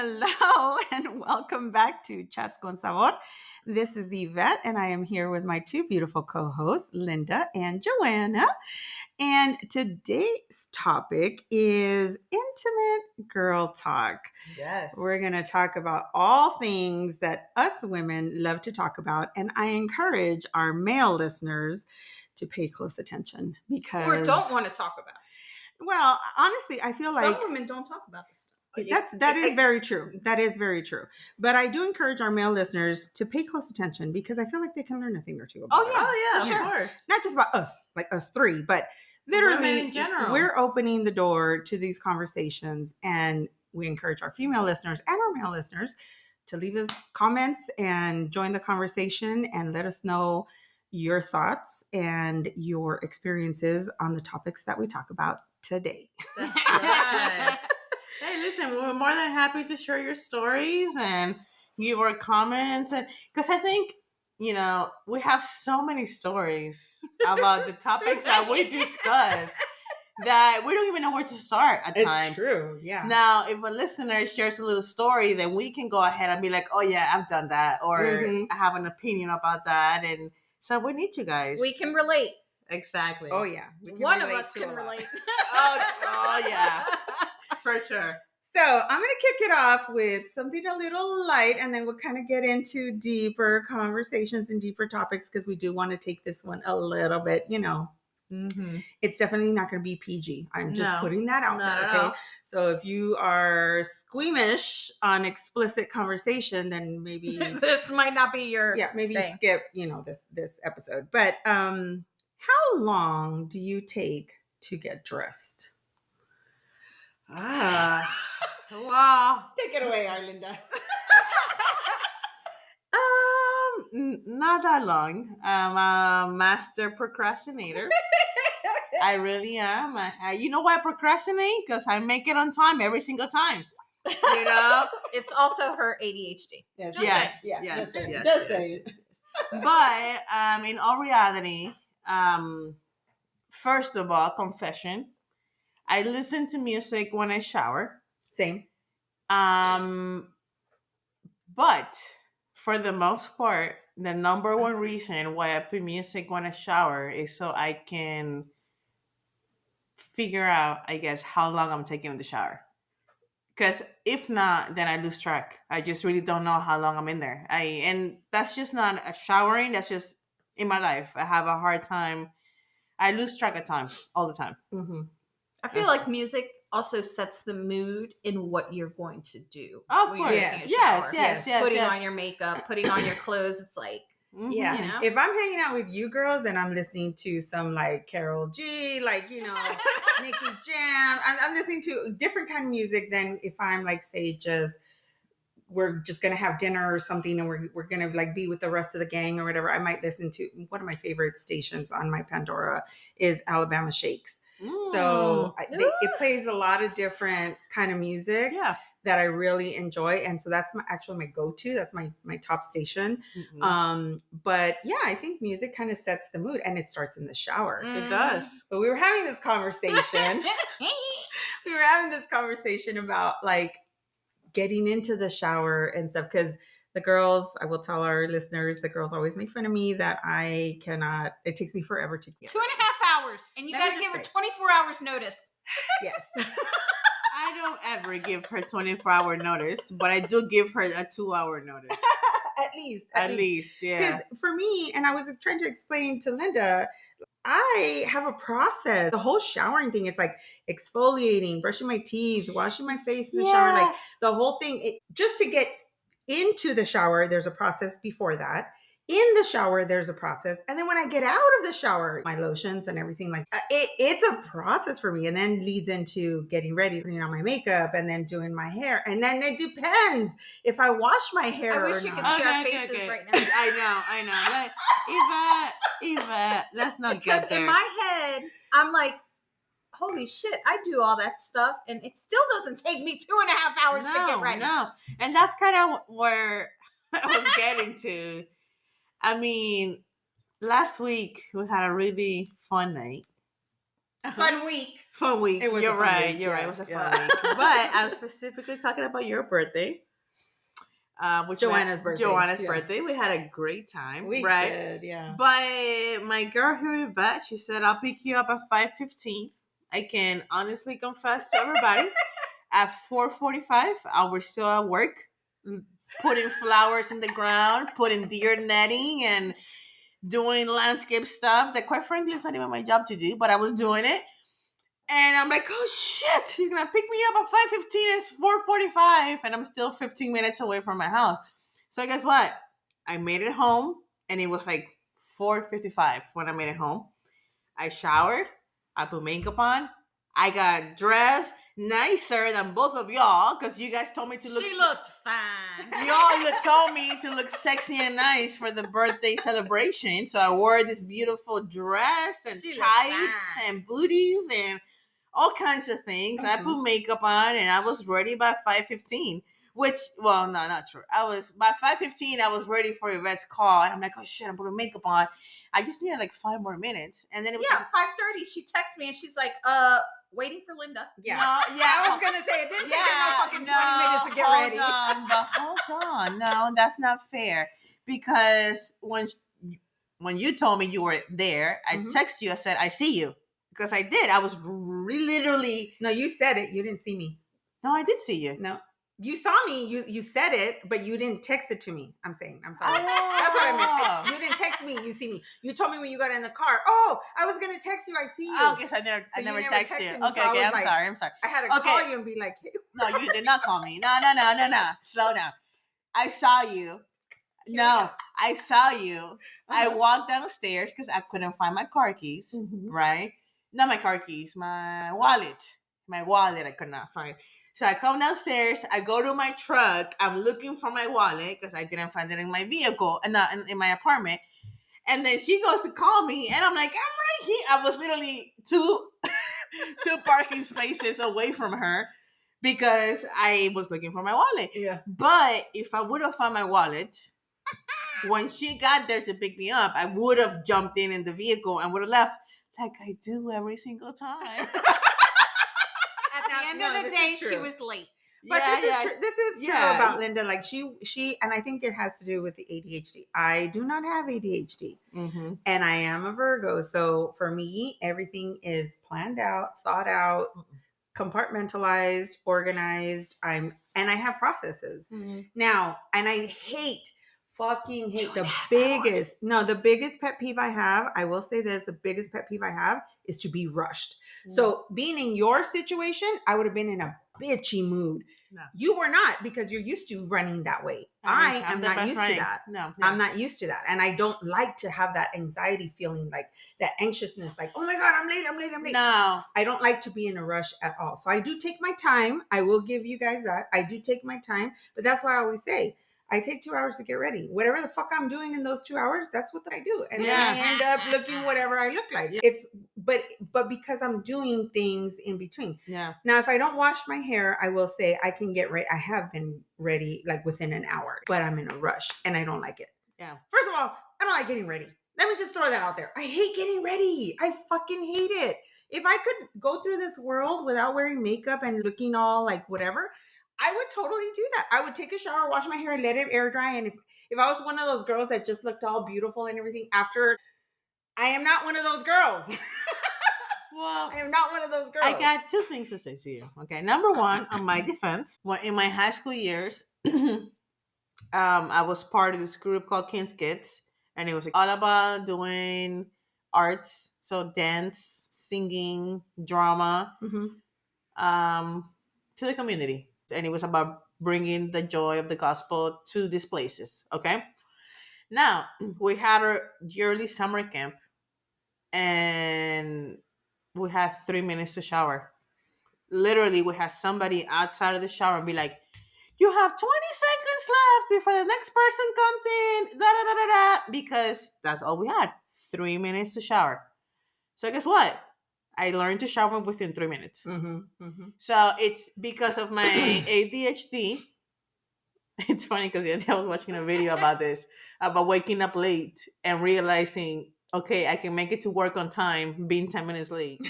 Hello and welcome back to Chats con Sabor. This is Yvette, and I am here with my two beautiful co hosts, Linda and Joanna. And today's topic is intimate girl talk. Yes. We're going to talk about all things that us women love to talk about. And I encourage our male listeners to pay close attention because. Or don't want to talk about it. Well, honestly, I feel like. Some women don't talk about this stuff. That is very true. That is very true. But I do encourage our male listeners to pay close attention because I feel like they can learn a thing or two about us. Oh, yeah, Sure. of course. Not just about us, like us three, but literally Women in general. We're opening the door to these conversations, and we encourage our female listeners and our male listeners to leave us comments and join the conversation and let us know your thoughts and your experiences on the topics that we talk about today. That's right. Hey, listen, we're more than happy to share your stories and give our comments. And because I think, we have so many stories about the topics that we discuss that we don't even know where to start at times. It's true, yeah. Now, if a listener shares a little story, then we can go ahead and be like, oh, yeah, I've done that. Or I have an opinion about that. And so we need you guys. We can relate. Exactly. Oh, yeah. One of us can relate. Oh, yeah. For sure. So I'm going to kick it off with something a little light, and then we'll kind of get into deeper conversations and deeper topics because we do want to take this one a little bit, It's definitely not going to be PG. I'm just putting that out there, okay? So if you are squeamish on explicit conversation, then maybe this might not be your thing. skip, this episode. But how long do you take to get dressed? Wow. Take it away, Arlinda. Not that long. I'm a master procrastinator. I really am. You know why I procrastinate? Because I make it on time every single time. It's also her ADHD. Yes. But in all reality, first of all, confession. I listen to music when I shower. Same. But for the most part, the number one reason why I put music when I shower is so I can figure out, I guess, how long I'm taking in the shower. Because if not, then I lose track. I just really don't know how long I'm in there. And that's just not a showering. That's just in my life. I have a hard time. I lose track of time all the time. Mm-hmm. I feel like music also sets the mood in what you're going to do. Of course. Yes. Putting on your makeup, putting on your clothes. It's like, yeah. If I'm hanging out with you girls, then I'm listening to some like Carol G, like, Nicky Jam. I'm listening to different kind of music than if I'm like, say, we're just going to have dinner or something and we're going to like be with the rest of the gang or whatever. I might listen to one of my favorite stations on my Pandora is Alabama Shakes. So it plays a lot of different kind of music that I really enjoy. And so that's actually my go-to. That's my top station. Mm-hmm. But yeah, I think music kind of sets the mood and it starts in the shower. It does. But we were having this conversation. About like getting into the shower and stuff. Because the girls, I will tell our listeners, the girls always make fun of me that I cannot, it takes me forever to get 2.5 hours. And you got to give her 24 hours notice. Yes. I don't ever give her 24-hour notice, but I do give her a 2-hour notice. At least, yeah. Because for me, and I was trying to explain to Linda, I have a process. The whole showering thing is like exfoliating, brushing my teeth, washing my face in the shower, like the whole thing. Just to get into the shower, there's a process before that. In the shower, there's a process. And then when I get out of the shower, my lotions and everything, like it's a process for me. And then leads into getting ready, putting on my makeup and then doing my hair. And then it depends if I wash my hair I wish you could see our faces right now. I know. Eva, let's not get there. Because in my head, I'm like, holy shit, I do all that stuff. And it still doesn't take me 2.5 hours to get ready. No, and that's kind of where I was getting to. I mean, last week we had a really fun night. Fun week. Fun week. It was a You're fun right. week, You're right. yeah, It was a fun yeah. week. But I'm specifically talking about your birthday. Which Joanna's birthday. Joanna's Yeah. birthday. We had a great time, We right? did, yeah. But my girl here, Yvette, she said, I'll pick you up at 5:15. I can honestly confess to everybody, at 4:45, I was still at work, putting flowers in the ground, putting deer netting, and doing landscape stuff that, quite frankly, is not even my job to do, but I was doing it. And I'm like, oh shit, she's gonna pick me up at 5:15. It's 4:45, and I'm still 15 minutes away from my house. So guess what? I made it home, and it was like 4:55 when I made it home. I showered, I put makeup on, I got dressed nicer than both of y'all because you guys told me to look. She looked fine. Y'all told me to look sexy and nice for the birthday celebration, so I wore this beautiful dress and She looked tights fine. and booties and all kinds of things. I put makeup on and I was ready by 5:15. Which, well, no, not true. I was by 5:15. I was ready for Yvette's call, and I'm like, oh shit, I'm putting makeup on. I just needed like 5 more minutes, and then it was Yeah, like, 5:30. She texts me and she's like, waiting for Linda. Yeah. no, yeah, I was gonna say it didn't take her no fucking 20 minutes to get hold ready. on, but hold on. No, that's not fair. Because when you told me you were there, I texted you. I said, I see you. Because I did. I was literally. No, you said it. You didn't see me. No, I did see you. No. You saw me. You said it, but you didn't text it to me. I'm saying. I'm sorry. Oh. That's what I meant. You didn't text me. You see me. You told me when you got in the car. Oh, I was gonna text you. I see you. Oh, okay, so I So never you never texted you. texted me, Okay, so I okay, was I'm like- sorry. I'm sorry. I had to Okay. call you and be like, hey. No, you did not call me. No. Slow down. I saw you. No, I saw you. I walked downstairs because I couldn't find my car keys, right? Not my car keys, my wallet. My wallet I could not find. So I come downstairs, I go to my truck, I'm looking for my wallet because I didn't find it in my vehicle and not in my apartment. And then she goes to call me, and I'm like, I'm right here. I was literally two parking spaces away from her because I was looking for my wallet. Yeah. But if I would have found my wallet, when she got there to pick me up, I would have jumped in the vehicle and would have left like I do every single time. At the end of the this day, is she true. was late. But this is true Yeah. about Linda. Like she, and I think it has to do with the ADHD. I do not have ADHD, Mm-hmm. and I am a Virgo. So for me, everything is planned out, thought out, compartmentalized, organized. I have processes now, and I fucking hate the biggest pet peeve I have. I will say this: the biggest pet peeve I have is to be rushed. So being in your situation, I would have been in a bitchy mood. No. You were not, because you're used to running that way. I am not used to that. No, I'm not used to that. And I don't like to have that anxiety feeling, like that anxiousness, like, oh my God, I'm late. No. I don't like to be in a rush at all. So I do take my time. I will give you guys that. I do take my time, but that's why I always say, I take 2 hours to get ready. Whatever the fuck I'm doing in those 2 hours, that's what I do. And then I end up looking whatever I look like. It's but because I'm doing things in between. Yeah. Now, if I don't wash my hair, I will say I can get ready. I have been ready like within an hour, but I'm in a rush and I don't like it. Yeah. First of all, I don't like getting ready. Let me just throw that out there. I hate getting ready. I fucking hate it. If I could go through this world without wearing makeup and looking all like whatever, I would totally do that. I would take a shower, wash my hair, and let it air dry. And if I was one of those girls that just looked all beautiful and everything after, I am not one of those girls. Well, I am not one of those girls. I got two things to say to you. Okay, number one, on my defense, in my high school years, I was part of this group called Kins Kids, and it was all about doing arts, so dance, singing, drama, to the community. And it was about bringing the joy of the gospel to these places. Okay. Now we had our yearly summer camp, and we had 3 minutes to shower. Literally, we had somebody outside of the shower and be like, "You have 20 seconds left before the next person comes in." Da da da da da. Because that's all we had. 3 minutes to shower. So guess what? I learned to shower within 3 minutes. So it's because of my ADHD. It's funny because the other day I was watching a video about this, about waking up late and realizing, okay, I can make it to work on time, being 10 minutes late.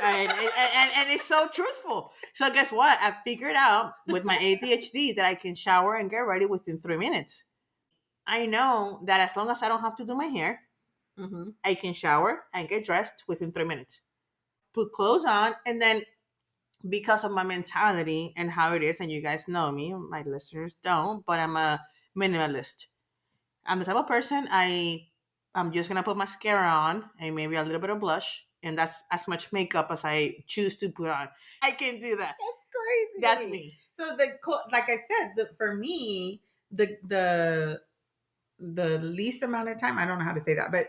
and it's so truthful. So guess what? I figured out with my ADHD that I can shower and get ready within 3 minutes. I know that as long as I don't have to do my hair, Mm-hmm. I can shower and get dressed within 3 minutes. Put clothes on, and then because of my mentality and how it is, and you guys know me, my listeners don't, but I'm a minimalist. I'm the type of person I'm just gonna put mascara on and maybe a little bit of blush, and that's as much makeup as I choose to put on. I can do that. That's crazy. That's me. So like I said, for me, the least amount of time, I don't know how to say that, but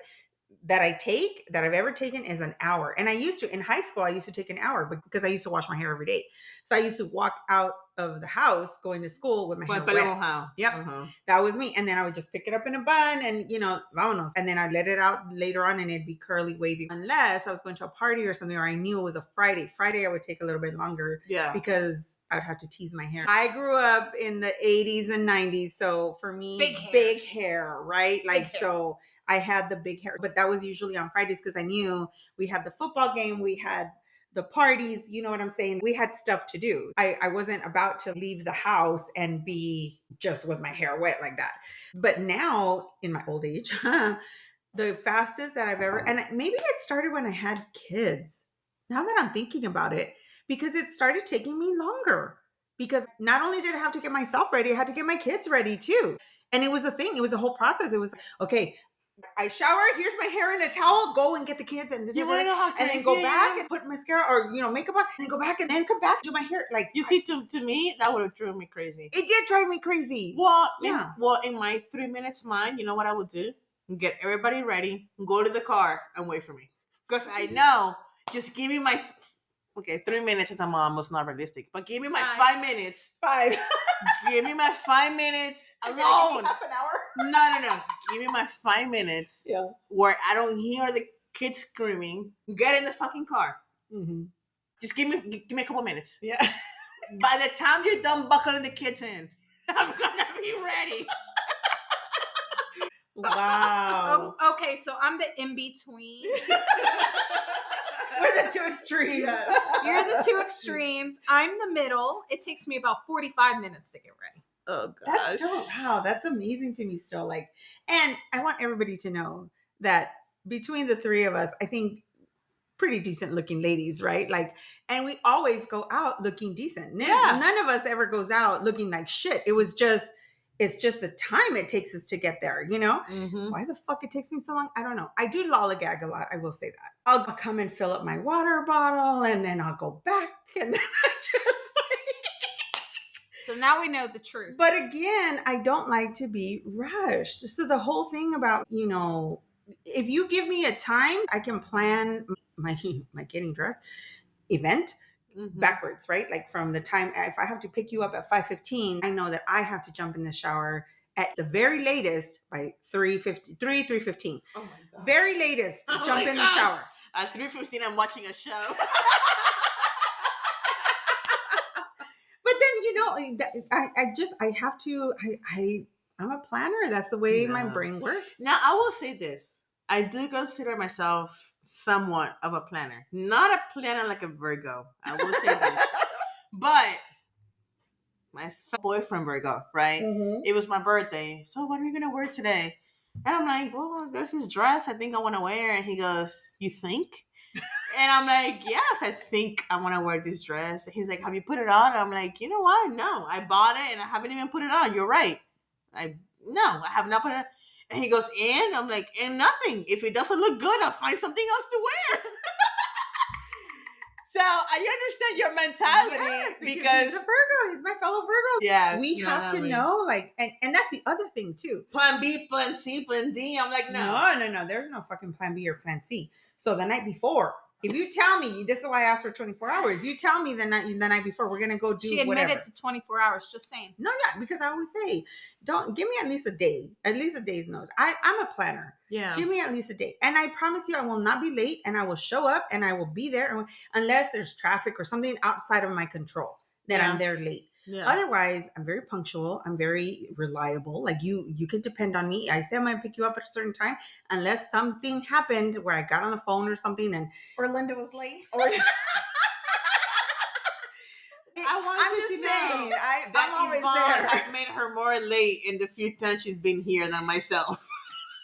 that I've ever taken is an hour. And I used to, in high school, I used to take an hour because I used to wash my hair every day. So I used to walk out of the house going to school with my hair wet. Yep. That was me. And then I would just pick it up in a bun and, vámonos. And then I'd let it out later on and it'd be curly, wavy. Unless I was going to a party or something, or I knew it was a Friday. Friday, I would take a little bit longer. Yeah. Because I would have to tease my hair. I grew up in the 80s and 90s. So for me, big hair, right? Like, so I had the big hair, but that was usually on Fridays because I knew we had the football game, we had the parties, you know what I'm saying? We had stuff to do. I wasn't about to leave the house and be just with my hair wet like that. But now in my old age, the fastest that I've ever, and maybe it started when I had kids. Now that I'm thinking about it, because it started taking me longer. Because not only did I have to get myself ready, I had to get my kids ready too. And it was a thing. It was a whole process. It was okay. I shower. Here's my hair in a towel. Go and get the kids and you want to know how crazy and then go back and put mascara or makeup on, and then go back and then come back do my hair. Like you see, to me that would have driven me crazy. It did drive me crazy. Well, yeah. In my 3 minutes mind, you know what I would do? Get everybody ready, go to the car, and wait for me. Because I know, just give me my. Okay, 3 minutes is almost not realistic, but give me my 5 minutes. Give me my 5 minutes alone. Half an hour? No. Give me my 5 minutes where I don't hear the kids screaming. Get in the fucking car. Mm-hmm. Just give me a couple minutes. Yeah. By the time you're done buckling the kids in, I'm gonna be ready. Wow. Okay, so I'm the in between. We're the two extremes. You're the two extremes. I'm the middle. It takes me about 45 minutes to get ready. Oh gosh. That's amazing to me still. Like, and I want everybody to know that between the three of us, I think pretty decent looking ladies, right? Like, and we always go out looking decent. None of us ever goes out looking like shit. It's just the time it takes us to get there, Mm-hmm. Why the fuck it takes me so long? I don't know. I do lollygag a lot. I will say that. I'll come and fill up my water bottle and then I'll go back and then I just So now we know the truth. But again, I don't like to be rushed. So the whole thing about, if you give me a time, I can plan my getting dressed event backwards, right? Like from the time, if I have to pick you up at 5:15, I know that I have to jump in the shower at the very latest by 3:15. Oh my god. Very latest, jump in the shower. At 3:15, I'm watching a show. But then, I'm a planner. That's the way my brain works. Now, I will say this. I do consider myself somewhat of a planner. Not a planner like a Virgo. I will say this. But my boyfriend Virgo, right? Mm-hmm. It was my birthday. So what are you going to wear today? And I'm like, well, there's this dress I think I want to wear. And he goes, you think? And I'm like, yes, I think I want to wear this dress. And he's like, have you put it on? And I'm like, you know what? No, I bought it and I haven't even put it on. You're right. I have not put it on. And he goes, and? I'm like, and nothing. If it doesn't look good, I'll find something else to wear. So I understand your mentality because he's a Virgo. He's my fellow Virgo. Yes, we have to know, like, and that's the other thing too. Plan B, Plan C, Plan D. I'm like, no. There's no fucking Plan B or Plan C. So the night before, if you tell me, this is why I asked for 24 hours. You tell me the night before, we're gonna go do. She admitted whatever. to 24 hours. Just saying. No, yeah, because I always say, don't give me at least a day, at least a day's notice. I'm a planner. Yeah. Give me at least a day, and I promise you, I will not be late, and I will show up, and I will be there, unless there's traffic or something outside of my control that I'm there late. Yeah. Otherwise, I'm very punctual. I'm very reliable. Like you can depend on me. I say I'm gonna pick you up at a certain time, unless something happened where I got on the phone or something, and Or Linda was late. or I want I'm you just to know saying, that I'm always Yvonne there. has made her more late in the few times she's been here than myself.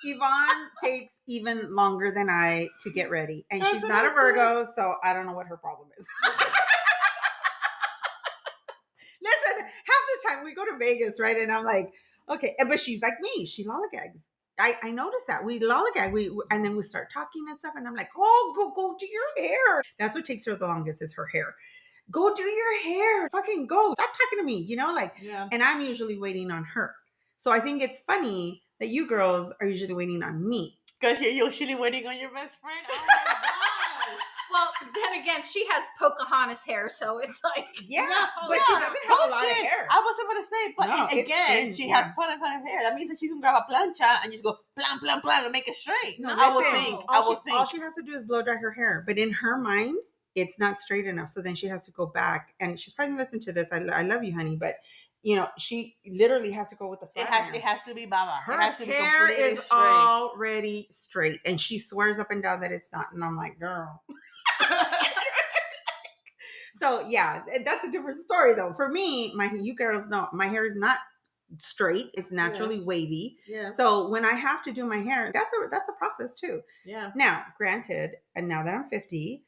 Yvonne takes even longer than I to get ready, and That's she's what not I a Virgo, so I don't know what her problem is. Listen, half the time we go to Vegas, right? And I'm like, okay, but she's like me. She lollygags. I noticed that we lollygag. And then we start talking and stuff, and I'm like, oh, go do your hair. That's what takes her the longest is her hair. Go do your hair. Fucking go. Stop talking to me. Like, Yeah. and I'm usually waiting on her. So I think it's funny that you girls are usually waiting on me. Because you're usually waiting on your best friend. Oh my gosh. Well, then again, she has Pocahontas hair, so it's like Yeah, no, but she doesn't have a lot of bullshit. hair. I was about to say, but No, it's again, thin, she yeah. has plenty of hair. That means that you can grab a plancha and just go plan, plan, plan, and make it straight. No, I would listen, think. All she has to do is blow dry her hair. But in her mind, it's not straight enough. So then she has to go back. And she's probably going to listen to this. I love you, honey. But, she literally has to go with the flat iron. It has to be baba. Her It has to be hair completely is straight. already straight. And she swears up and down that it's not. And I'm like, girl. So, yeah, that's a different story, though. For me, you girls know, my hair is not straight. It's naturally wavy. Yeah. So when I have to do my hair, that's a process too. Yeah. Now, granted, and now that I'm 50,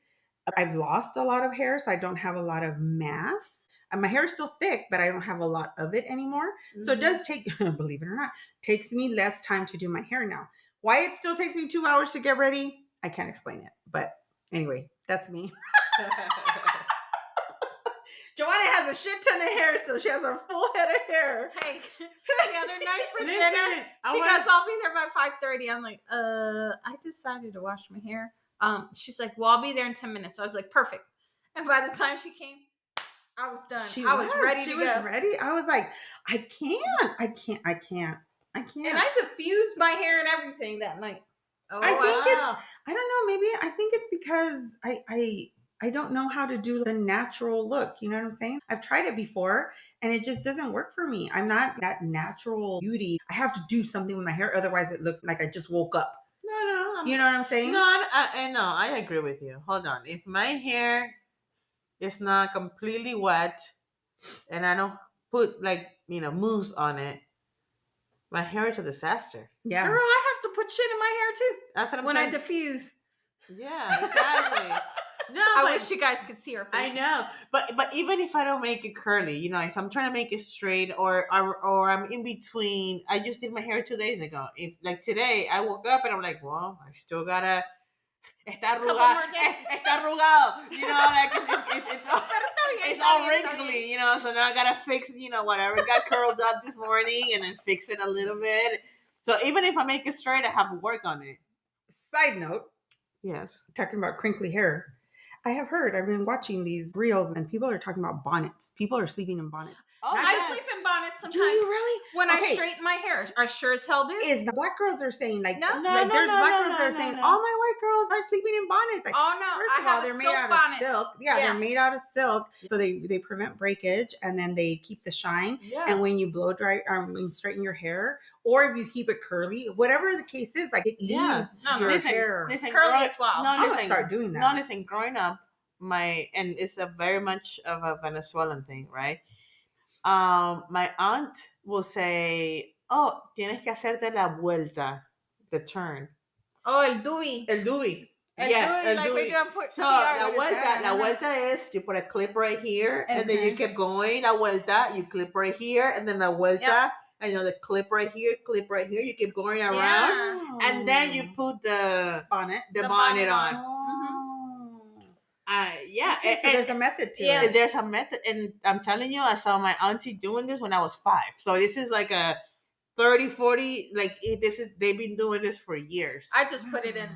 I've lost a lot of hair, so I don't have a lot of mass. And my hair is still thick, but I don't have a lot of it anymore. So it does take, believe it or not, takes me less time to do my hair now. Why it still takes me 2 hours to get ready, I can't explain it. But anyway, that's me. Joanna has a shit ton of hair, so she has a full head of hair. Hey, the other night for dinner, she goes, "I'll be there by 5:30." I'm like, I decided to wash my hair. She's like, "Well, I'll be there in 10 minutes." I was like, "Perfect." And by the time she came, I was done. I was ready to go. Ready. I was like, I can't. And I diffused my hair and everything that night. Oh, I think I don't know. Maybe I think it's because I don't know how to do the natural look. You know what I'm saying? I've tried it before and it just doesn't work for me. I'm not that natural beauty. I have to do something with my hair. Otherwise it looks like I just woke up. No. You know what I'm saying? No, I agree with you. Hold on. If my hair is not completely wet and I don't put mousse on it, my hair is a disaster. Yeah. Girl, I have to put shit in my hair too. That's what I'm when saying. I diffuse. Yeah, exactly. No, I wish you guys could see her face. I know, but even if I don't make it curly, if I'm trying to make it straight or I'm in between, I just did my hair 2 days ago. If like today, I woke up and I'm like, well, I still gotta. Está arrugado. Está arrugado. Like it's all wrinkly. So now I gotta fix. Whatever. It got curled up this morning and then fix it a little bit. So even if I make it straight, I have to work on it. Side note. Yes. Talking about crinkly hair. I've been watching these reels and people are talking about bonnets. People are sleeping in bonnets. Oh, I sleep in bonnets sometimes. Do you really? When I straighten my hair, I sure as hell do. Is the black girls are saying there's black girls that are saying no. all my white girls are sleeping in bonnets. Like, oh no! First of all, they're made out of silk. Yeah, they're made out of silk, so they prevent breakage and then they keep the shine. Yeah. And when you blow dry straighten your hair, or if you keep it curly, whatever the case is, like it leaves your hair. Listen, curly as well. I'm gonna start doing that. No, listen, growing up, and it's a very much of a Venezuelan thing, right? My aunt will say, "Oh, tienes que hacerte la vuelta, the turn." Oh, el dubi. El dubi. El El dubi. dubi. So la vuelta is you put a clip right here, and then you keep going. La vuelta, you clip right here, and then la vuelta. Yep. And the clip right here, you keep going around, and then you put the bonnet on. Okay, so there's a method to it. There's a method, and I'm telling you, I saw my auntie doing this when I was 5. So this is like a 30, 40, they've been doing this for years. I just put it in.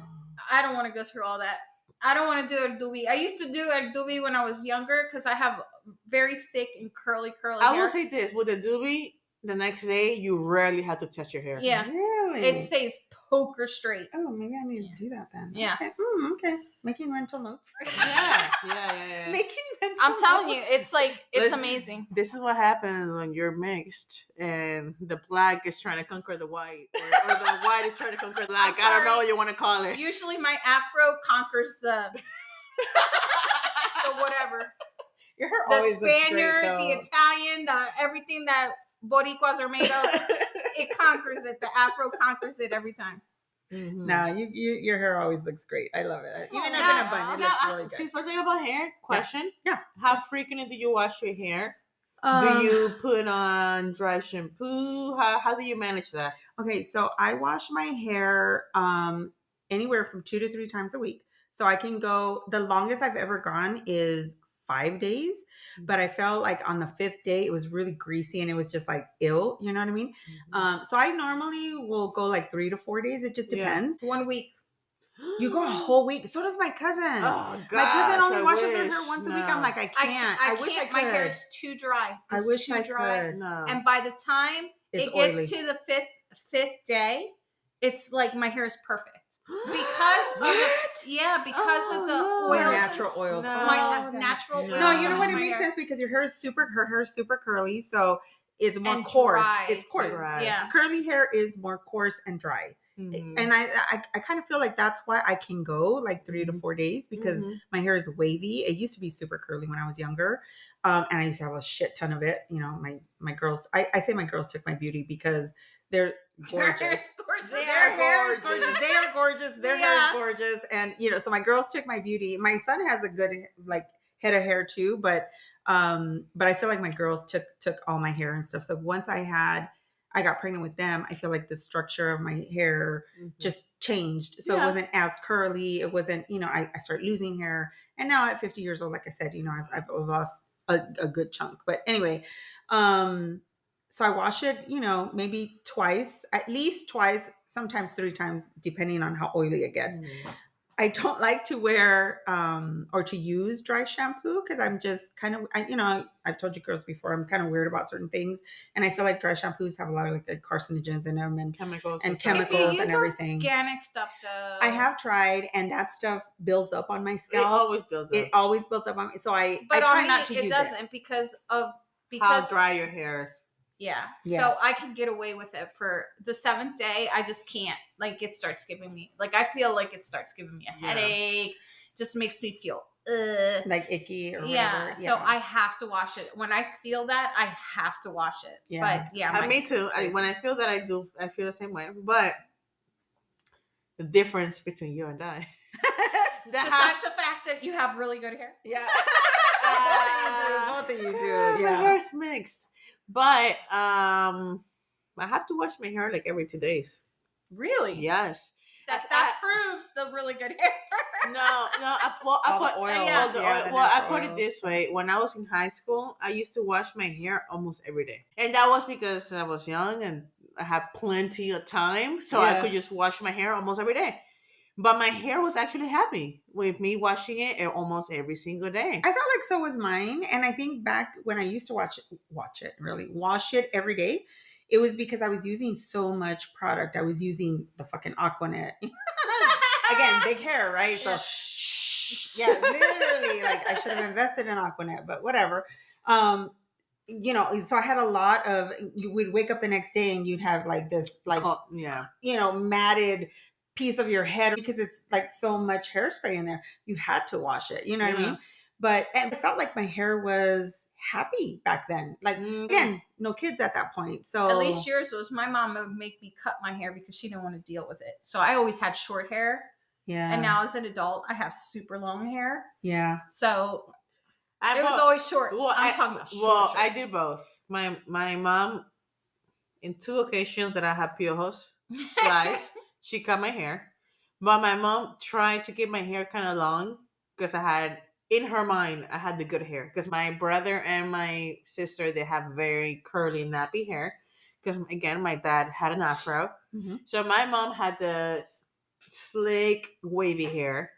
I don't want to go through all that. I don't want to do a doobie. I used to do a doobie when I was younger because I have very thick and curly hair. I will say this, with a doobie, the next day, you rarely have to touch your hair. Yeah. Really? It stays poker straight. Oh, maybe I need to do that then. Yeah. Okay. Okay. Making mental notes. Yeah. Making I'm telling you, it's like it's Listen, amazing. This is what happens when you're mixed and the black is trying to conquer the white, or the white is trying to conquer the black. I don't know what you want to call it. Usually, my afro conquers the whatever. Your hair The always Spaniard, looks great, the Italian, the everything that Boricuas are made of, it conquers it. The afro conquers it every time. Mm-hmm. No, your hair always looks great. I love it. Even if now, in a bun, it now, looks really good. Since we're talking about hair, question: Yeah. How frequently do you wash your hair? Do you put on dry shampoo? How do you manage that? Okay, so I wash my hair anywhere from 2 to 3 times a week. So I can go, the longest I've ever gone is 5 days, but I felt like on the 5th day it was really greasy and it was just like ill, you know what I mean? So I normally will go like 3 to 4 days. It just depends. 1 week. You go a whole week. So does my cousin. Oh, my cousin only I washes her wish. hair once a week. No. I'm like, I can't. I wish I can't. My could. hair is too dry. It's I wish too I dry. could. No. And by the time It's it gets oily. to the fifth day, it's like my hair is perfect. Because of of the no. oils, Natural oils. No. my natural oils. No, you know what? in It my makes hair. sense because her hair is super curly, so it's more And coarse. dry, It's coarse. Dry. Yeah. Curly hair is more coarse and dry. Mhm. And I kind of feel like that's why I can go like 3 to 4 days because my hair is wavy. It used to be super curly when I was younger, and I used to have a shit ton of it. You know, my girls. I say my girls took my beauty because they're gorgeous. Their hair is gorgeous. Their hair is gorgeous. They are gorgeous. Their hair Yeah. is gorgeous, and so my girls took my beauty. My son has a good like head of hair too, but I feel like my girls took all my hair and stuff. So once I got pregnant with them, I feel like the structure of my hair just changed. So it wasn't as curly. It wasn't, I started losing hair. And now at 50 years old, like I said, I've lost a good chunk. But anyway, so I wash it, maybe twice, at least twice, sometimes 3 times, depending on how oily it gets. I don't like to wear or to use dry shampoo because I'm just kind of, I've told you girls before, I'm kind of weird about certain things. And I feel like dry shampoos have a lot of like carcinogens in them and chemicals and If you chemicals use and everything. organic stuff, though, I have tried, and that stuff builds up on my It scalp. always builds up. It always builds up on me. So I But try on me, not to use it doesn't because How dry your hair is. Yeah. Yeah. So I can get away with it for the 7th day. I just can't. Like it starts giving me I feel like it starts giving me a headache. Just makes me feel like icky or yeah. whatever. So I have to wash it. When I feel that, I have to wash it. Yeah. But yeah, Me too. When I feel that, I feel the same way. But the difference between you and I. Besides the fact that you have really good hair. Yeah. Both of you do. My Yeah. hair's mixed. But I have to wash my hair like every 2 days. Really? Yes. That proves the really good hair. No. I put it this way. When I was in high school, I used to wash my hair almost every day, and that was because I was young and I had plenty of time, so I could just wash my hair almost every day. But my hair was actually happy with me washing it almost every single day. I felt like so was mine. And I think back when I used to wash it every day, it was because I was using so much product. I was using the fucking Aquanet. Again, big hair, right? So, yeah, literally, like I should have invested in Aquanet, but whatever. So I had a lot of, you would wake up the next day and you'd have like this, like, matted piece of your head because it's like so much hairspray in there. You had to wash it. You know what I mean? And I felt like my hair was happy back then. Like, again, no kids at that point. So at least yours was. My mom would make me cut my hair because she didn't want to deal with it. So I always had short hair. Yeah. And now as an adult, I have super long hair. Yeah. So it was always short. Well, I'm talking about short. I did both. My mom, in 2 occasions that I had piojos, twice, she cut my hair. But my mom tried to keep my hair kind of long because in her mind, I had the good hair. Because my brother and my sister, they have very curly, nappy hair. Because, again, my dad had an afro. Mm-hmm. So my mom had the slick, wavy hair.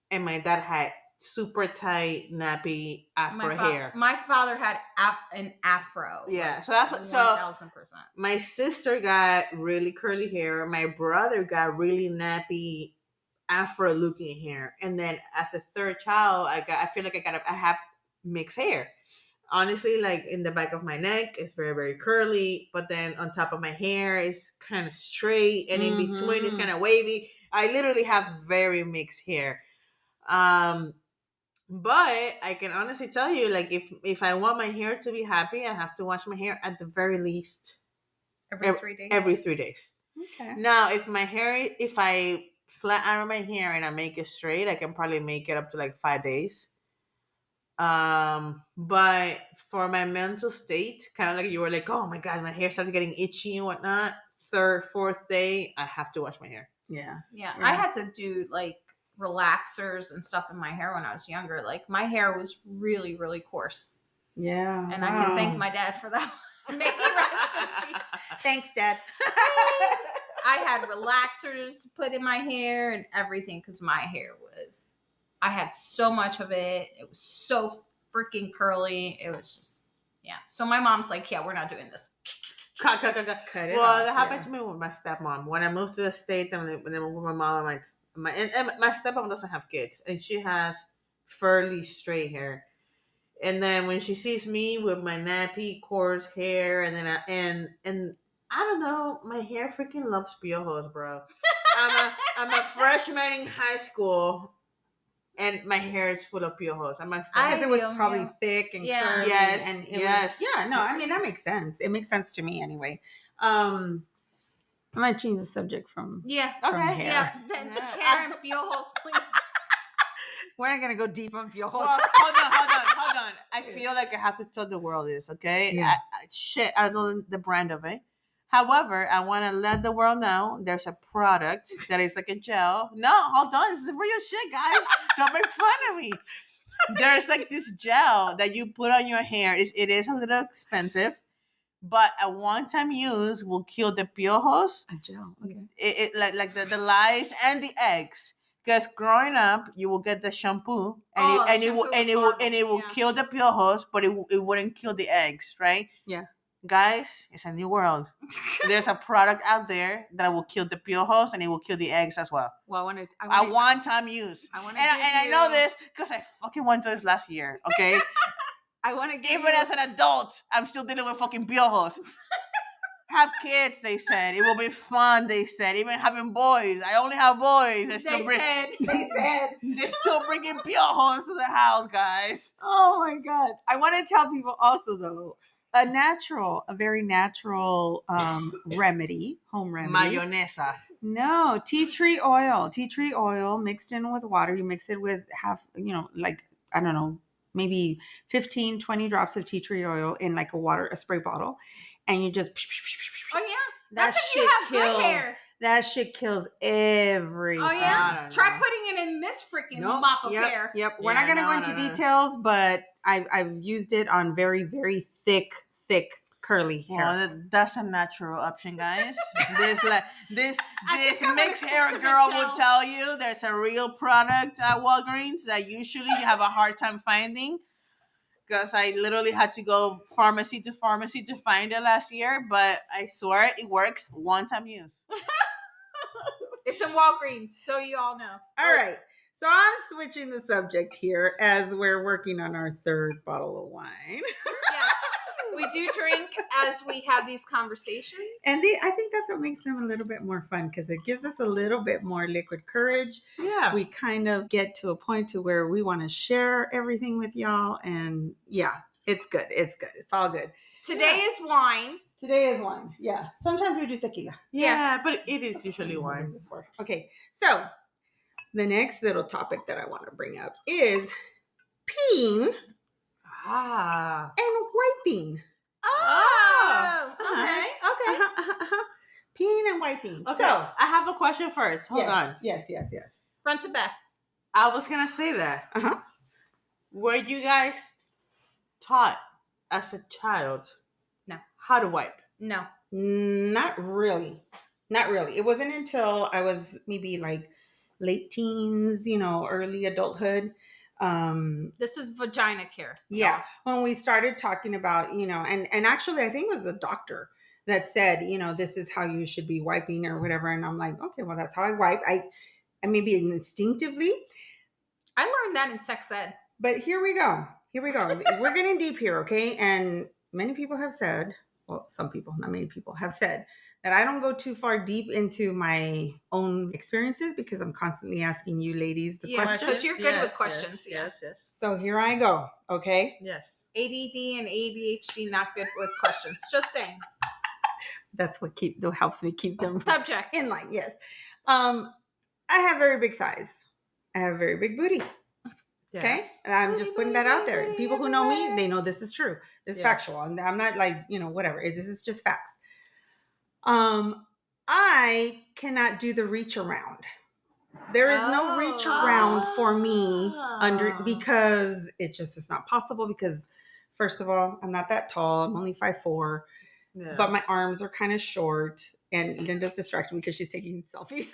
And my dad had super tight, nappy afro hair. My father had an afro. Yeah. So that's what... 1,000%. My sister got really curly hair. My brother got really nappy afro looking hair. And then as a third child, I feel like I have mixed hair. Honestly, like in the back of my neck, it's very, very curly, but then on top of my hair is kind of straight, and in between it's kind of wavy. I literally have very mixed hair. But I can honestly tell you, like, if I want my hair to be happy, I have to wash my hair at the very least Every 3 days. Every 3 days. Okay. Now, if I flat iron my hair and I make it straight, I can probably make it up to like 5 days. But for my mental state, kind of like you were like, oh my god, my hair starts getting itchy and whatnot. Third, fourth day, I have to wash my hair. Yeah. Yeah, I had to do like relaxers and stuff in my hair when I was younger. Like my hair was really, really coarse. Yeah. And I can thank my dad for that. May he rest in peace. Thanks, Dad. I had relaxers put in my hair and everything because my hair was, I had so much of it. It was so freaking curly. It was just, yeah. So my mom's like, yeah, we're not doing this. Cut it off, that happened to me with my stepmom. When I moved to the state, and then with my mom and my stepmom doesn't have kids, and she has fairly straight hair. And then when she sees me with my nappy coarse hair, and then and I don't know, my hair freaking loves piojos, bro. I'm a freshman in high school, and my hair is full of piojos. Because it was probably thick and curly. Yes, and yes. I mean, that makes sense. It makes sense to me anyway. I might change the subject from Yeah. from Okay. hair. Yeah. The hair and piojos, please. We're not gonna go deep on piojos. Well, hold on. I feel like I have to tell the world this, okay? Yeah. I don't know the brand of it. However, I want to let the world know there's a product that is like a gel. No, hold on. This is real shit, guys. Don't make fun of me. There's like this gel that you put on your hair. It is a little expensive, but a one-time use will kill the piojos. A gel. Okay. It like the lice and the eggs. Because growing up, you will get the shampoo and it will kill the piojos, but it wouldn't kill the eggs, right? Yeah. Guys, it's a new world. There's a product out there that will kill the piojos and it will kill the eggs as well. Well, I one-time use. I know this because I fucking went through this last year. Okay. I want to give Even as an adult, I'm still dealing with fucking piojos. Have kids, they said. It will be fun, they said. Even having boys. I only have boys. They said. They're still bringing piojos to the house, guys. Oh my God. I want to tell people also, though, a very natural remedy, home remedy. Mayonesa. No, tea tree oil. Tea tree oil mixed in with water. You mix it with I don't know, maybe 15, 20 drops of tea tree oil in like a spray bottle. And you just oh yeah, that's if you have good hair. That shit kills everything. Oh yeah, try putting it in this freaking mop of hair. Yep, we're not gonna go into details, but I've used it on very, very thick curly hair. Well, that's a natural option, guys. This mixed hair girl will tell you there's a real product at Walgreens that usually you have a hard time finding. Because I literally had to go pharmacy to find it last year, but I swear it works. One-time use. It's in Walgreens, so you all know. All right. So I'm switching the subject here as we're working on our third bottle of wine. Yes. We do drink as we have these conversations. And I think that's what makes them a little bit more fun because it gives us a little bit more liquid courage. Yeah. We kind of get to a point to where we want to share everything with y'all. And yeah, it's good. It's good. It's all good. Today is wine. Today is wine. Yeah. Sometimes we do tequila. Yeah, but it is usually wine. Okay. So the next little topic that I want to bring up is peeing and wiping. Oh, okay. Peeing and wiping. Okay, So I have a question first. Hold on. Yes. Front to back. I was gonna say that. Were you guys taught as a child? No. How to wipe? No. Not really. It wasn't until I was maybe like late teens, early adulthood. This is vagina care. Yeah. When we started talking about, and actually I think it was a doctor that said, this is how you should be wiping or whatever. And I'm like, okay, well, that's how I wipe. I maybe instinctively. I learned that in sex ed. But here we go. here we go. We're getting deep here, okay? And many people have said, well, some people, not many people, have said that I don't go too far deep into my own experiences because I'm constantly asking you ladies the questions. Because you're good with questions. Yes. So here I go, okay? Yes. ADD and ADHD not good with questions. Just saying. That's what helps me keep them Subject. in line. Yes. I have very big thighs. I have a very big booty. Yes. Okay. And I'm just putting that out there. People who know me, they know this is true. This is factual. I'm not like, whatever. This is just facts. I cannot do the reach around. There is no reach around for me because it just is not possible because first of all, I'm not that tall. I'm only 5'4". Yeah. But my arms are kind of short, and Linda's distracted me because she's taking selfies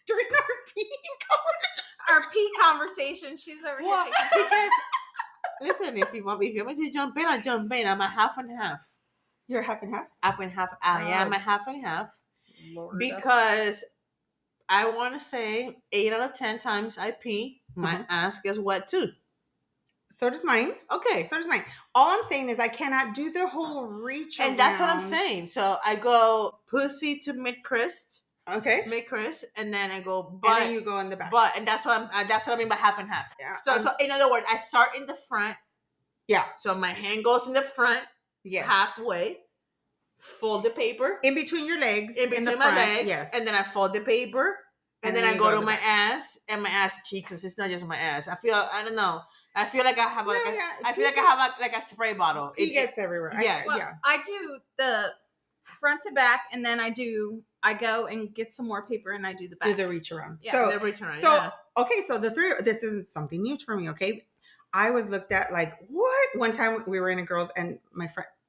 during our pee conversation. She's over here taking selfies. Listen, if you want me to jump in, I'll jump in. I'm a half and half. You're a half and half? Half and half. I am a half and half. Lord because I want to say 8 out of 10 times I pee, my ass gets wet too. So does mine. Okay. So does mine. All I'm saying is I cannot do the whole reach around. And that's what I'm saying. So I go pussy to mid-crest. Okay. Mid-crest. And then I go butt. And then you go in the back. But, and that's what I mean by half and half. Yeah. So in other words, I start in the front. Yeah. So my hand goes in the front. Yeah. Halfway. Fold the paper. In between your legs. In between my legs. Yes. And then I fold the paper. And then I go to my ass and my ass cheeks. Because it's not just my ass. I don't know. I feel like I have a spray bottle. It gets everywhere. Yes. I do the front to back, and then I go and get some more paper, and I do the back. Do the reach around. Yeah, the reach around. So okay, so this isn't something new for me. Okay, I was looked at like what? One time we were in a girls, and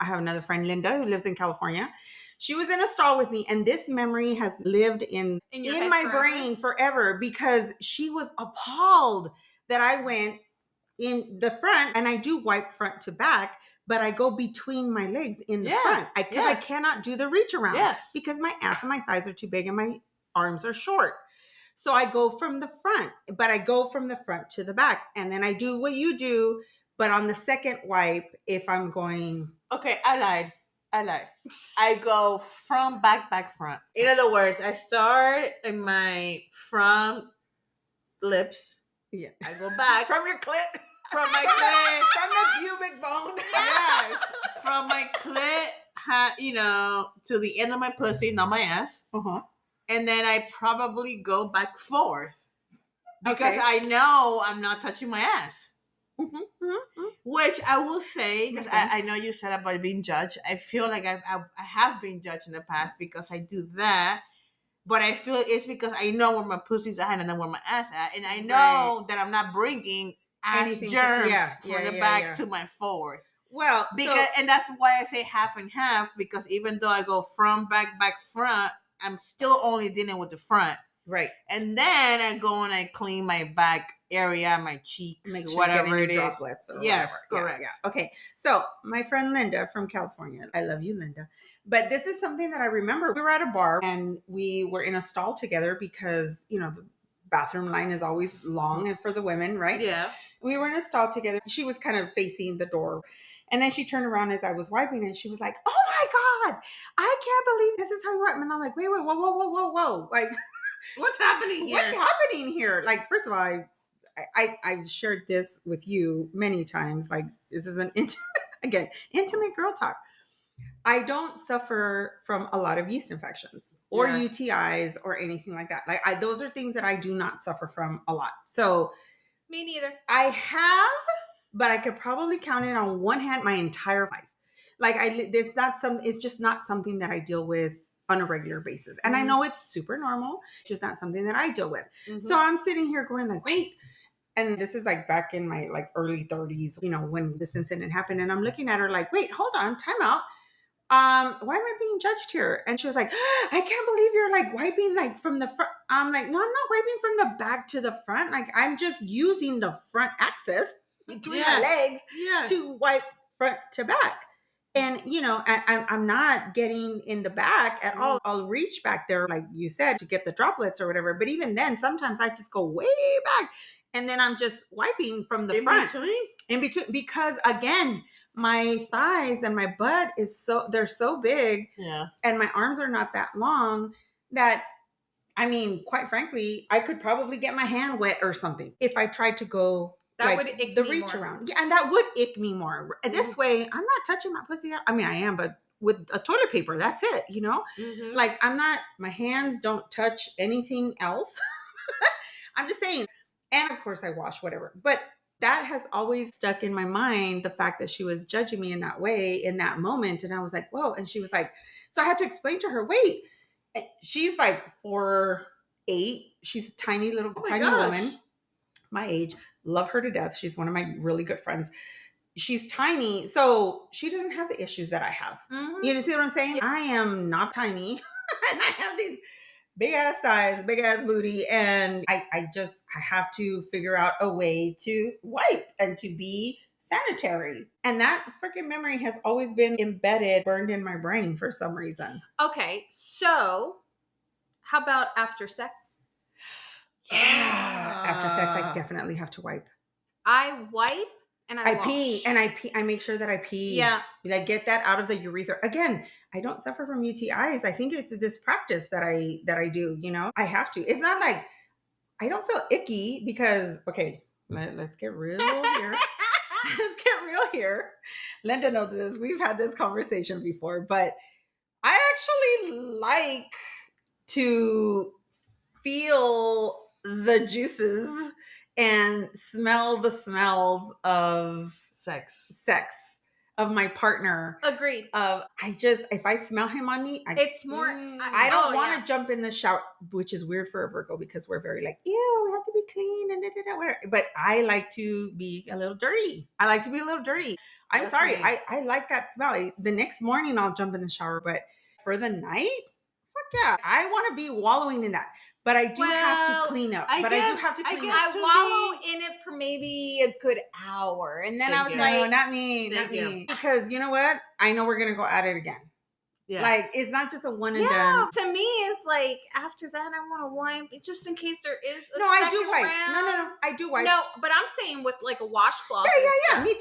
I have another friend, Linda, who lives in California. She was in a stall with me, and this memory has lived in my brain forever because she was appalled that I went in the front and I do wipe front to back, but I go between my legs in the front because I cannot do the reach around because my ass and my thighs are too big and my arms are short. So I go from the front, but I go from the front to the back. And then I do what you do, but on the second wipe, if I'm going... Okay, I lied. I go from back, front. In other words, I start in my front lips. Yeah. I go back. From your clit. From my clit. From the pubic bone. Yes. From my clit, to the end of my pussy, not my ass. Uh-huh. And then I probably go back forth. Because I know I'm not touching my ass. Mm-hmm. Mm-hmm. Which I will say, because I know you said about being judged. I feel like I have been judged in the past because I do that. But I feel it's because I know where my pussy's at and I know where my ass at. And I know that I'm not bringing ass germs from the back to my forward. Well, and that's why I say half and half, because even though I go from back, front, I'm still only dealing with the front. Right. And then I go and I clean my back area, my cheeks, make sure whatever it is. Droplets or yes, whatever. correct. Yeah. Okay. So my friend Linda from California, I love you, Linda. But this is something that I remember. We were at a bar and we were in a stall together because, the bathroom line is always long and for the women, right? Yeah. We were in a stall together. She was kind of facing the door. And then she turned around as I was wiping and she was like, "Oh my God, I can't believe this is how you wipe." And I'm like, wait, whoa. Like, what's happening here? What's happening here? Like, first of all, I've shared this with you many times. Like, this is an intimate girl talk. I don't suffer from a lot of yeast infections or UTIs or anything like that. Like, those are things that I do not suffer from a lot. So, me neither. I have, but I could probably count it on one hand my entire life. Like, it's just not something that I deal with on a regular basis. And I know it's super normal. It's just not something that I deal with. Mm-hmm. So I'm sitting here going like, wait. And this is like back in my like early 30s, when this incident happened. And I'm looking at her like, wait, hold on, time out. Why am I being judged here? And she was like, I can't believe you're like wiping like from the front. I'm like, no, I'm not wiping from the back to the front. Like, I'm just using the front axis between my legs to wipe front to back. And, I'm not getting in the back at all. I'll reach back there, like you said, to get the droplets or whatever. But even then, sometimes I just go way back and then I'm just wiping from the In front. between? In between, because again, my thighs and my butt they're so big, Yeah. and my arms are not that long that, I mean, quite frankly, I could probably get my hand wet or something if I tried to go That like would ick the me reach more. around. Yeah, and that would ick me more. This way, I'm not touching my pussy. I mean, I am, but with a toilet paper, that's it, you know? Mm-hmm. Like, I'm not, my hands don't touch anything else. I'm just saying. And of course, I wash whatever. But that has always stuck in my mind, the fact that she was judging me in that way in that moment. And I was like, whoa. And she was like, so I had to explain to her, wait, she's like 4'8". She's a tiny little, tiny woman, my age. Love her to death. She's one of my really good friends. She's tiny, so she doesn't have the issues that I have. Mhm. You see what I'm saying? I am not tiny, and I have these big ass thighs, big ass booty, and I have to figure out a way to wipe and to be sanitary. And that freaking memory has always been embedded, burned in my brain for some reason. Okay, so how about after sex? Yeah. After sex, I definitely have to wipe. I wipe and I wash. pee, and I make sure that I pee. Yeah. Like, get that out of the urethra. Again, I don't suffer from UTIs. I think it's this practice that I do, you know? I have to. It's not like I don't feel icky because, okay, let's get real here. Let's get real here. Linda knows this. We've had this conversation before, but I actually like to feel the juices and smell the smells of Sex. of my partner. Agreed. If I smell him on me, It's more. I don't want to jump in the shower, which is weird for a Virgo because we're very like, ew, we have to be clean and whatever. But I like to be a little dirty. I'm sorry. I like that smell. The next morning I'll jump in the shower, but for the night, fuck yeah. I want to be wallowing in that. But I do have to clean up. I wallow in it for maybe a good hour. And then I was like, no, not me. Because you know what? I know we're going to go at it again. Yes. Like, it's not just a one and done. To me, it's like, after that, I want to wipe just in case there is a I do wipe. round. No, I do wipe. No, but I'm saying with like a washcloth. Yeah. Me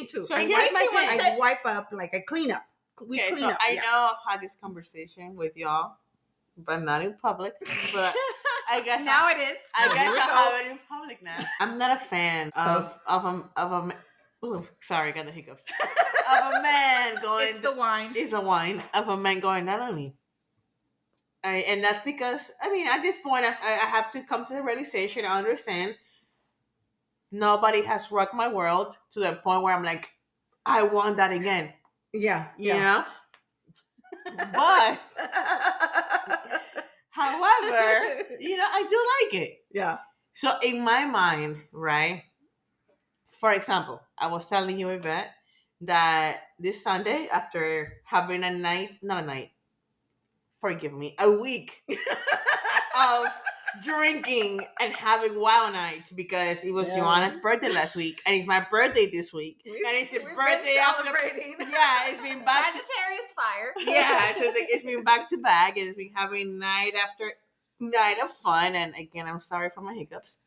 too. So I wipe up, like I clean up. I know I've had this conversation with y'all, but not in public. But I guess now it is. I guess I'll have it in public now. I'm not a fan of a. Ooh, sorry, I got the hiccups. Of a man going. It's the wine. It's a wine of a man going not on me. And that's because at this point I have to come to the realization. I understand. Nobody has rocked my world to the point where I'm like, I want that again. Yeah. You know? But however, I do like it. Yeah. So in my mind, right? For example, I was telling you, Yvette, that this Sunday, after having a week of drinking and having wild nights because it was Joanna's birthday last week and it's my birthday this week. And it's a birthday celebrating. It's been back Sagittarius fire. Yeah, so it's been back to back. It's been having night after night of fun. And again, I'm sorry for my hiccups.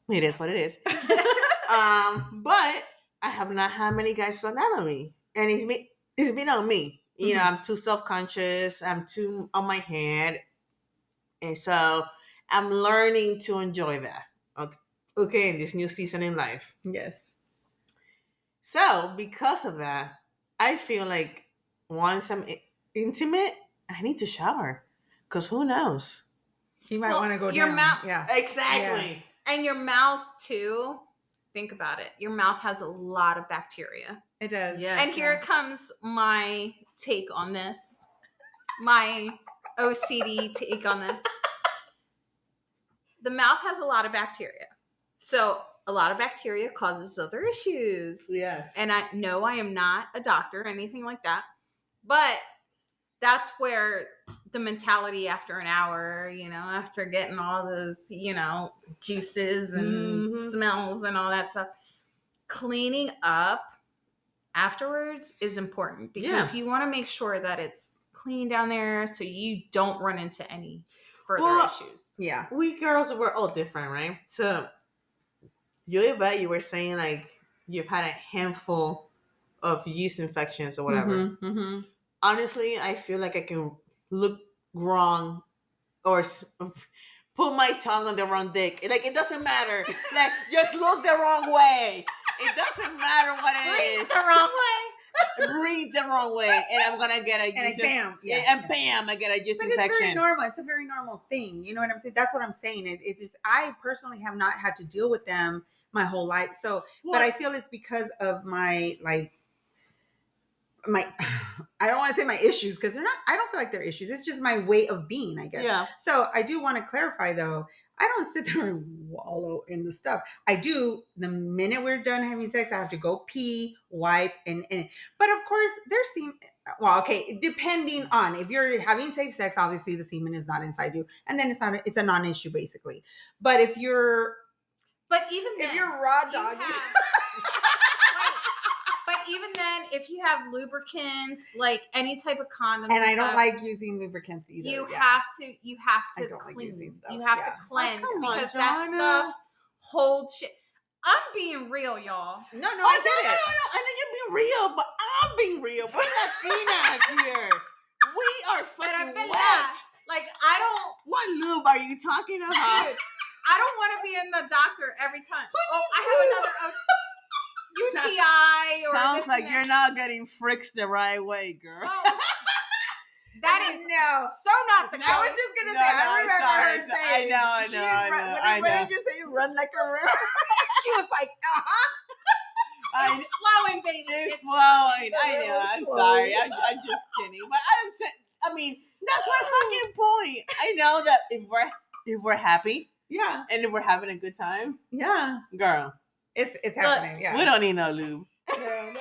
It is what it is. But I have not had many guys go down on me. And it's been on me. You know, I'm too self-conscious. I'm too on my head. And so I'm learning to enjoy that. Okay, in this new season in life. Yes. So because of that, I feel like once I'm intimate, I need to shower. Because who knows? You might want to go your down. mouth. Yeah. Exactly. Yeah. And your mouth too. Think about it. Your mouth has a lot of bacteria. It does. Yes. And here comes my take on this. My OCD take on this. The mouth has a lot of bacteria. So a lot of bacteria causes other issues. Yes. And I am not a doctor or anything like that. But that's where the mentality after an hour, after getting all those, juices and smells and all that stuff, cleaning up afterwards is important because you want to make sure that it's clean down there so you don't run into any further issues. Yeah. We girls, we're all different, right? So Yvette, you were saying like you've had a handful of yeast infections or whatever. Mm-hmm. Honestly, I feel like I can look wrong or put my tongue on the wrong dick. Like, it doesn't matter. Like, just look the wrong way. It doesn't matter what it is. The wrong way. Breathe the wrong way, and I'm gonna get a yeast and bam, I get a yeast infection. It's very normal. It's a very normal thing. You know what I'm saying? That's what I'm saying. It's just I personally have not had to deal with them my whole life. So, but I feel it's because of my I don't want to say my issues because they're not. I don't feel like they're issues. It's just my way of being, I guess. Yeah. So I do want to clarify though. I don't sit there and wallow in the stuff. I do the minute we're done having sex. I have to go pee, wipe, and but of course there's semen. Well, okay, depending on if you're having safe sex, obviously the semen is not inside you, and then it's a non-issue basically. But if you're raw dog, but even then, if you have lubricants, like any type of condoms, and I don't like using lubricants either. You have to clean. You have to cleanse because that stuff holds shit. I'm being real, y'all. No, I get it. No. I know you're being real, but I'm being real. We're Latinas here. We are fucking wet. Like, I don't. What lube are you talking about? Dude, I don't want to be in the doctor every time. I have another UTI or sounds like you're not getting fricks the right way, girl. That is so not the case. I was just gonna say. I remember her saying. I know. When did you say run like a river? She was like, It's flowing, baby. It's flowing. I know. I'm sorry. I'm just kidding. But I'm saying. I mean, that's my fucking point. I know that if we're happy, yeah, and if we're having a good time, yeah, girl, it's happening. Yeah, we don't need no lube. Hey,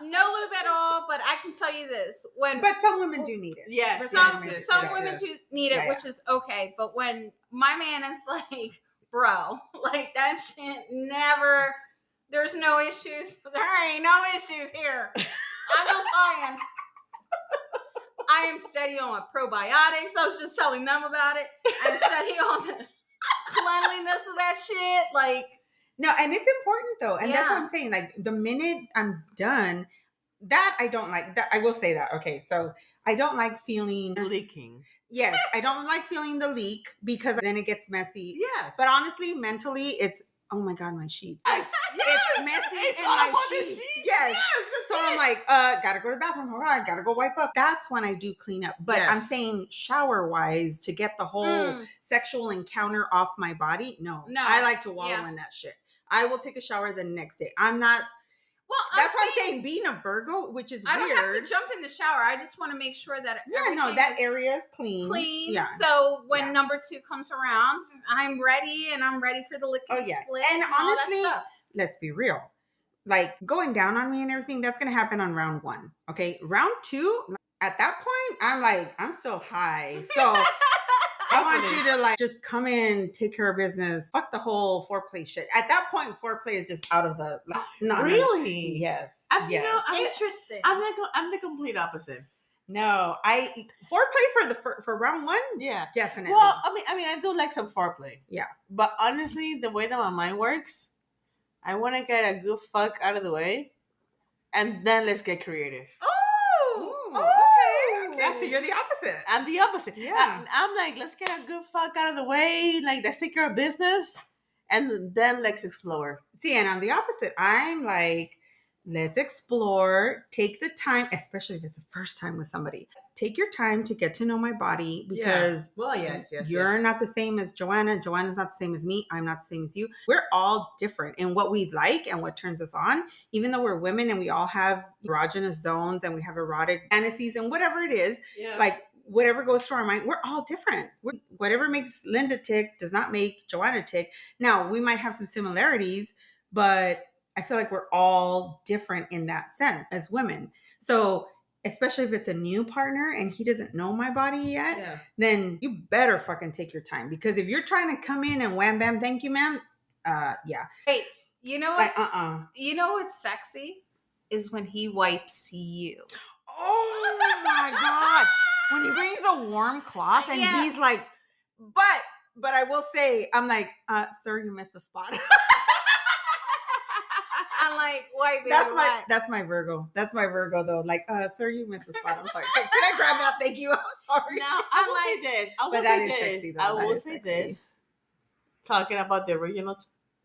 no lube at all. But I can tell you this: but some women do need it. Yes, some women do need it, which is okay. But when my man is like, bro, like that shit never. There's no issues. There ain't no issues here. I'm just saying. I am steady on probiotics. I was just telling them about it. I'm steady on the cleanliness of that shit. Like, no, and it's important though. And that's what I'm saying. Like, the minute I'm done, that I don't like. That I will say that. Okay, so I don't like feeling leaking. Yes, I don't like feeling the leak because then it gets messy. Yes. But honestly, mentally, it's, oh my God, my sheets. Yes. It's messy in my sheets. Yes. So I'm like, gotta go to the bathroom. All right, gotta go wipe up. That's when I do clean up. But I'm saying shower wise to get the whole sexual encounter off my body. No. I like to wallow in that shit. I will take a shower the next day. I'm not. Well, that's why I'm saying being a Virgo, which is weird. I don't have to jump in the shower. I just want to make sure that that area is clean. Yeah. So when number 2 comes around, I'm ready and I'm ready for the lickety split. And honestly, let's be real. Like, going down on me and everything, that's going to happen on round 1. Okay. Round 2, at that point, I'm like, I'm still high. So I want you to like just come in, take care of business. Fuck the whole foreplay shit. At that point, foreplay is just out of the. Really? Yes. Interesting. I'm the complete opposite. No, I foreplay for round 1. Yeah, definitely. Well, I mean, I do like some foreplay. Yeah, but honestly, the way that my mind works, I want to get a good fuck out of the way, and then let's get creative. Okay. So you're the opposite. I'm the opposite. Yeah. I'm like, let's get a good fuck out of the way. Like, let's take care of business. And then let's explore. See, and I'm the opposite. I'm like, let's explore. Take the time, especially if it's the first time with somebody. Take your time to get to know my body because you're not the same as Joanna. Joanna's not the same as me. I'm not the same as you. We're all different in what we like and what turns us on. Even though we're women and we all have erogenous zones and we have erotic fantasies and whatever it is, like whatever goes through our mind, we're all different. Whatever makes Linda tick does not make Joanna tick. Now, we might have some similarities, but I feel like we're all different in that sense as women. So especially if it's a new partner and he doesn't know my body yet, then you better fucking take your time. Because if you're trying to come in and wham, bam, thank you, ma'am. Hey, you know what's, you know what's sexy? Is when he wipes you. Oh my God. When he brings a warm cloth and he's like, but I will say, I'm like, sir, you missed a spot. I'm like, white baby wet. That's my Virgo. That's my Virgo though. Like, sir, you missed a spot. I'm sorry. Can I grab that? Thank you. I'm sorry. Now I will say this. I will say this. Sexy, though. I will say this. Talking about the original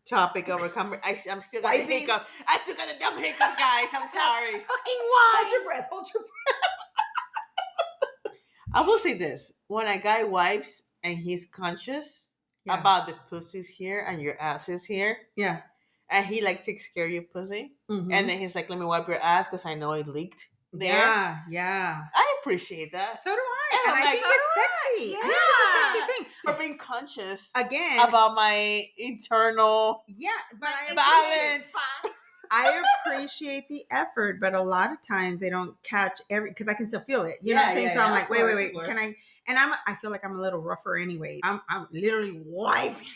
topic of our conversation, I'm still got the hiccup. I still got the dumb hiccups, guys. I'm sorry. Fucking why? Hold your breath. Hold your breath. I will say this: when a guy wipes and he's conscious about the pussies here and your asses here, and he like takes care of your pussy, and then he's like, "Let me wipe your ass because I know it leaked." There. Yeah. I appreciate that. So do I. And I think it's sexy. Yeah. I think it's a sexy thing. For being conscious Again about my internal but balance. I appreciate the effort, but a lot of times they don't catch because I can still feel it. You know what I'm saying? So I'm like, wait. Can I? And I feel like I'm a little rougher anyway. I'm literally wiping.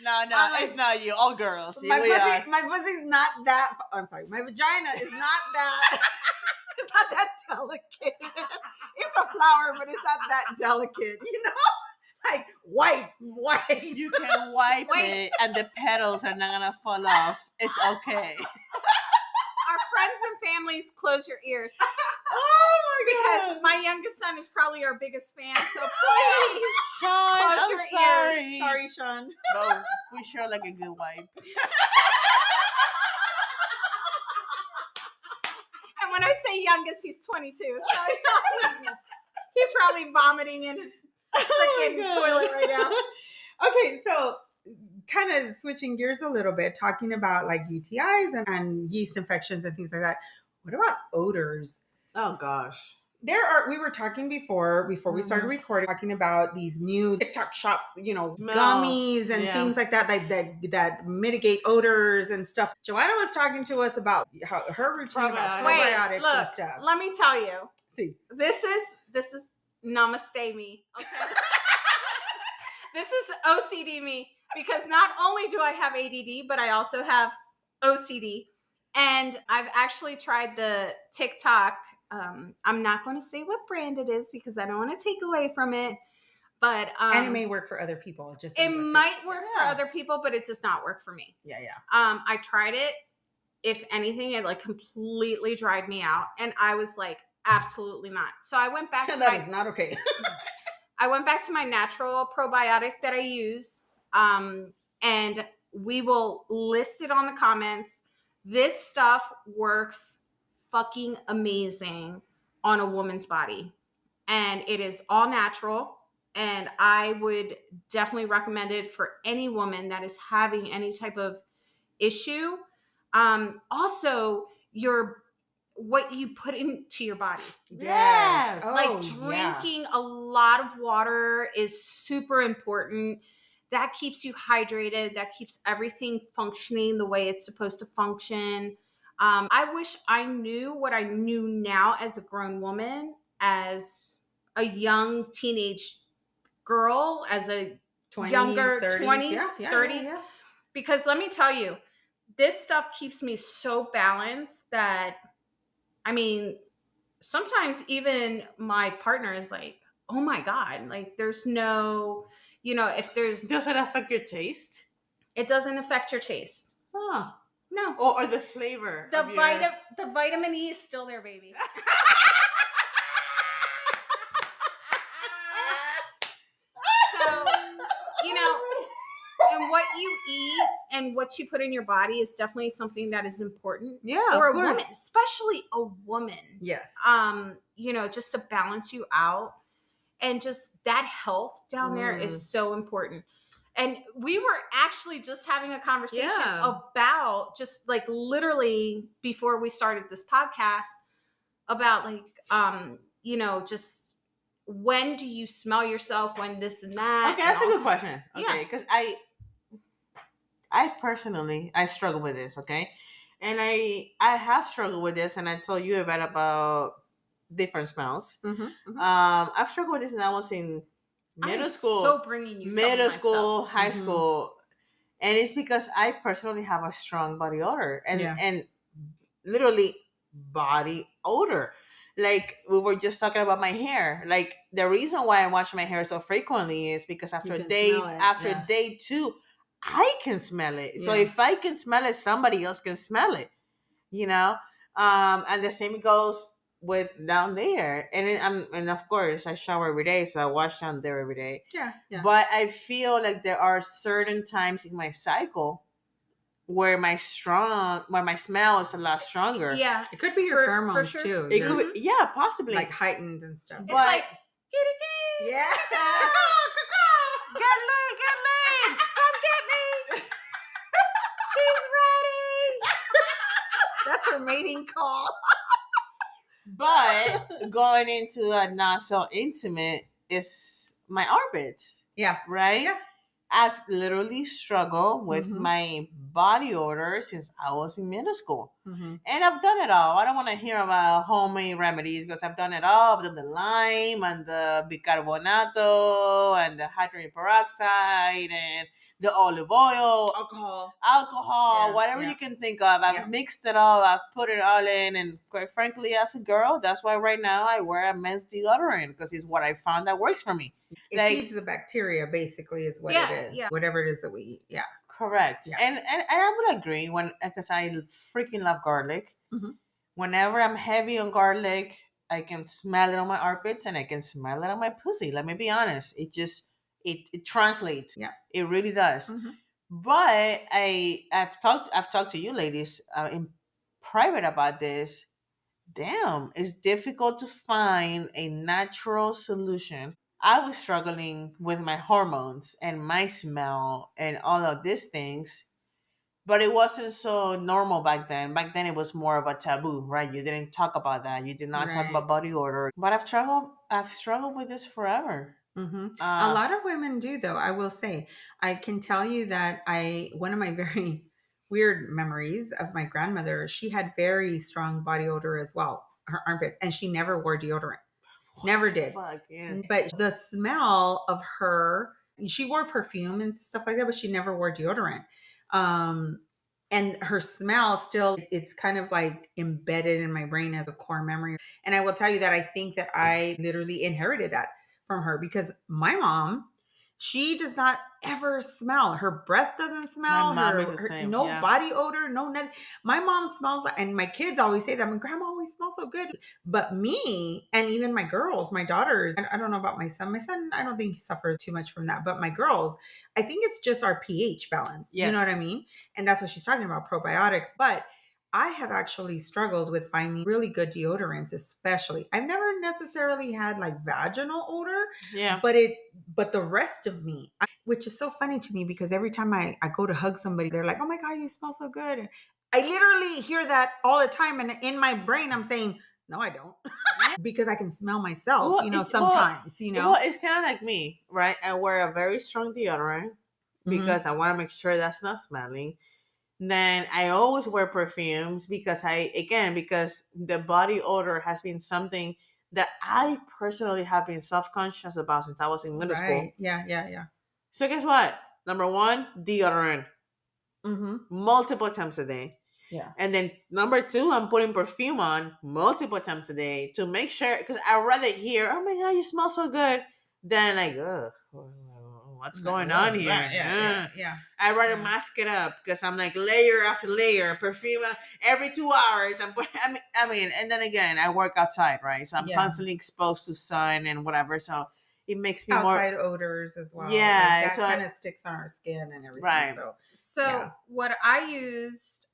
No, it's not you. All girls. My pussy's not that. I'm sorry. My vagina is not that. It's not that delicate. It's a flower, but it's not that delicate. You know, like wipe. You can wipe it, and the petals are not gonna fall off. It's okay. Our friends and families, close your ears. Oh my god! Because my youngest son is probably our biggest fan. So please, Sean, close I'm your sorry. ears. Sorry, Sean. No, we sure like a good wipe. And when I say youngest, he's 22. So he's probably vomiting in his freaking toilet right now. Okay, so kind of switching gears a little bit, talking about like UTIs and yeast infections and things like that. What about odors? Oh gosh. We were talking before we started recording, talking about these new TikTok shop, gummies and things like that, that mitigate odors and stuff. Joanna was talking to us about her routine about probiotics and stuff. Let me tell you. See, this is namaste me. Okay. This is OCD me, because not only do I have ADD, but I also have OCD. And I've actually tried the TikTok. I'm not going to say what brand it is because I don't want to take away from it. But and it may work for other people. It might work for other people, but it does not work for me. Yeah. I tried it. If anything, it like completely dried me out, and I was like, absolutely not. So I went back to that is not okay. I went back to my natural probiotic that I use, and we will list it on the comments. This stuff works fucking amazing on a woman's body, and it is all natural, and I would definitely recommend it for any woman that is having any type of issue. Also, what you put into your body. Yes. Like drinking a lot of water is super important. That keeps you hydrated. That keeps everything functioning the way it's supposed to function. I wish I knew what I knew now as a grown woman, as a young teenage girl, as a 20s, younger 20s, 30s. Yeah. Because let me tell you, this stuff keeps me so balanced that, I mean, sometimes even my partner is like, oh my God, like there's no, if there's... Does it affect your taste? It doesn't affect your taste. Huh. No. Or the flavor. The vitamin E is still there, baby. So, and what you eat and what you put in your body is definitely something that is important for a woman, especially a woman. Yes. Just to balance you out, and just that health down there is so important. And we were actually just having a conversation about, just like literally before we started this podcast, about like, just when do you smell yourself, when this and that. Okay, that's a good question. Okay, because I personally, I struggle with this, okay? And I have struggled with this, and I told you about different smells. I've struggled with this, and I was in middle school. So bringing you high school, and it's because I personally have a strong body odor, and literally body odor. Like we were just talking about my hair. Like the reason why I wash my hair so frequently is because after day 2, I can smell it. So Yeah. if I can smell it, somebody else can smell it, you know? And the same goes with down there. And of course I shower every day, so I wash down there every day. Yeah. Yeah. But I feel like there are certain times in my cycle where my smell is a lot stronger. Yeah. It could be your For pheromones sure. too. It They're, could be, yeah, possibly. like heightened and stuff. It's But like, kitty kitty. Yeah. get laid. Come get me. She's ready. That's her mating call. But going into a not so intimate is my armpits, Yeah. right? Yeah. I've literally struggled with Mhm. my body odor since I was in middle school. Mm-hmm. And I've done it all. I don't want to hear about homemade remedies because I've done it all. I've done the lime and the bicarbonato and the hydrogen peroxide and the olive oil, Alcohol. Yeah, whatever yeah. you can think of. I've Yeah. mixed it all. I've put it all in. And quite frankly, as a girl, that's why right now I wear a men's deodorant because it's what I found that works for me. It Like- feeds the bacteria, basically, is what Yeah, it is. yeah. Whatever it is that we eat. Yeah. Correct. Yeah. And I would agree because I freaking love garlic. Mhm. Whenever I'm heavy on garlic, I can smell it on my armpits and I can smell it on my pussy. Let me be honest. It just it translates. Yeah. It really does. Mhm. But I've talked to you ladies in private about this. Damn, it's difficult to find a natural solution. I was struggling with my hormones and my smell and all of these things, but it wasn't so normal back then. Back then, it was more of a taboo, right? You didn't talk about that. You did not talk Right. about body odor. But I've struggled with this forever. Mm-hmm. A Uh, lot of women do, though. I will say, I can tell you that one of my very weird memories of my grandmother, she had very strong body odor as well, her armpits, and she never wore deodorant. Never what the did. Fuck, yeah. But the smell of her, she wore perfume and stuff like that, but she never wore deodorant. And her smell still, it's kind of like embedded in my brain as a core memory. And I will tell you that I think that I literally inherited that from her because my mom, she does not ever smell. Her breath doesn't smell. My mom her, is the same, no yeah. body odor, no nothing. My mom smells like, and my kids always say that. My grandma always smells so good. But me and even my girls, my daughters, I don't know about my son. My son, I don't think he suffers too much from that. But my girls, I think it's just our pH balance. Yes. You know what I mean? And that's what she's talking about, probiotics. But I have actually struggled with finding really good deodorants, especially. I've never necessarily had like vaginal odor, Yeah. but the rest of me, which is so funny to me because every time I go to hug somebody, they're like, "Oh my God, you smell so good." And I literally hear that all the time. And in my brain, I'm saying, no, I don't. Because I can smell myself, sometimes, Well, it's kind of like me, right? I wear a very strong deodorant because I want to make sure that's not smelling. Then I always wear perfumes because because the body odor has been something that I personally have been self-conscious about since I was in middle school. Right. Yeah. So guess what? Number one, deodorant. Mm-hmm. Multiple times a day. Yeah. And then number two, I'm putting perfume on multiple times a day to make sure, because I'd rather hear, "Oh my God, you smell so good," than like, "Ugh, what's going on here?" Right. Yeah. I'd rather Yeah. mask it up because I'm like layer after layer, perfume every 2 hours. I mean, and then again, I work outside, right? So I'm Yeah. constantly exposed to sun and whatever. So it makes me Outside odors as well. Yeah, Like that so kind of sticks on our skin and everything. Right. So Yeah. what I used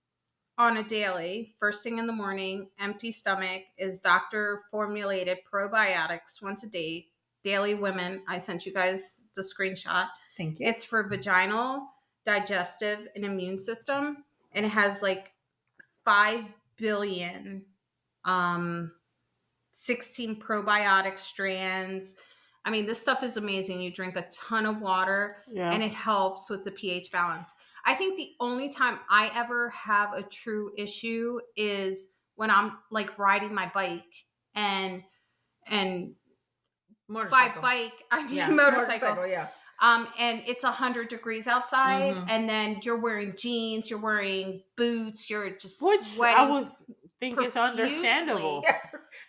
on a daily, first thing in the morning, empty stomach, is doctor formulated probiotics once a day. Daily Women. I sent you guys the screenshot. Thank you. It's for vaginal, digestive, and immune system. And it has like 5 billion 16 probiotic strands. I mean, this stuff is amazing. You drink a ton of water and it helps with the pH balance. I think the only time I ever have a true issue is when I'm like riding my bike and Motorcycle. by bike, I mean Yeah. motorcycle. Yeah. And it's 100 degrees outside, Mhm. and then you're wearing jeans, you're wearing boots, you're just which sweating. I would think is profusely. understandable.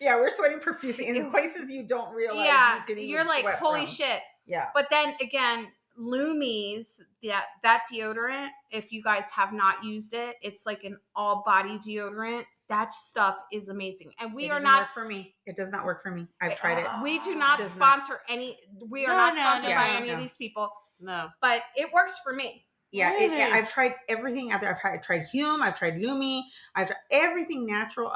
Yeah, we're sweating profusely in places you don't realize. Yeah, you can even you're like, sweat holy from. shit. Yeah. But then again, Lumi's, that deodorant, if you guys have not used it, it's like an all body deodorant. That stuff is amazing. And we It are doesn't not work for me. It does not work for me. I've tried it. We do not Does not. sponsor any. We are No, not no, sponsored no, by no, any of no. these people, No. but it works for me. Yeah, Really? I've tried everything out there. I've tried Hume. I've tried Lumi. I've tried everything natural.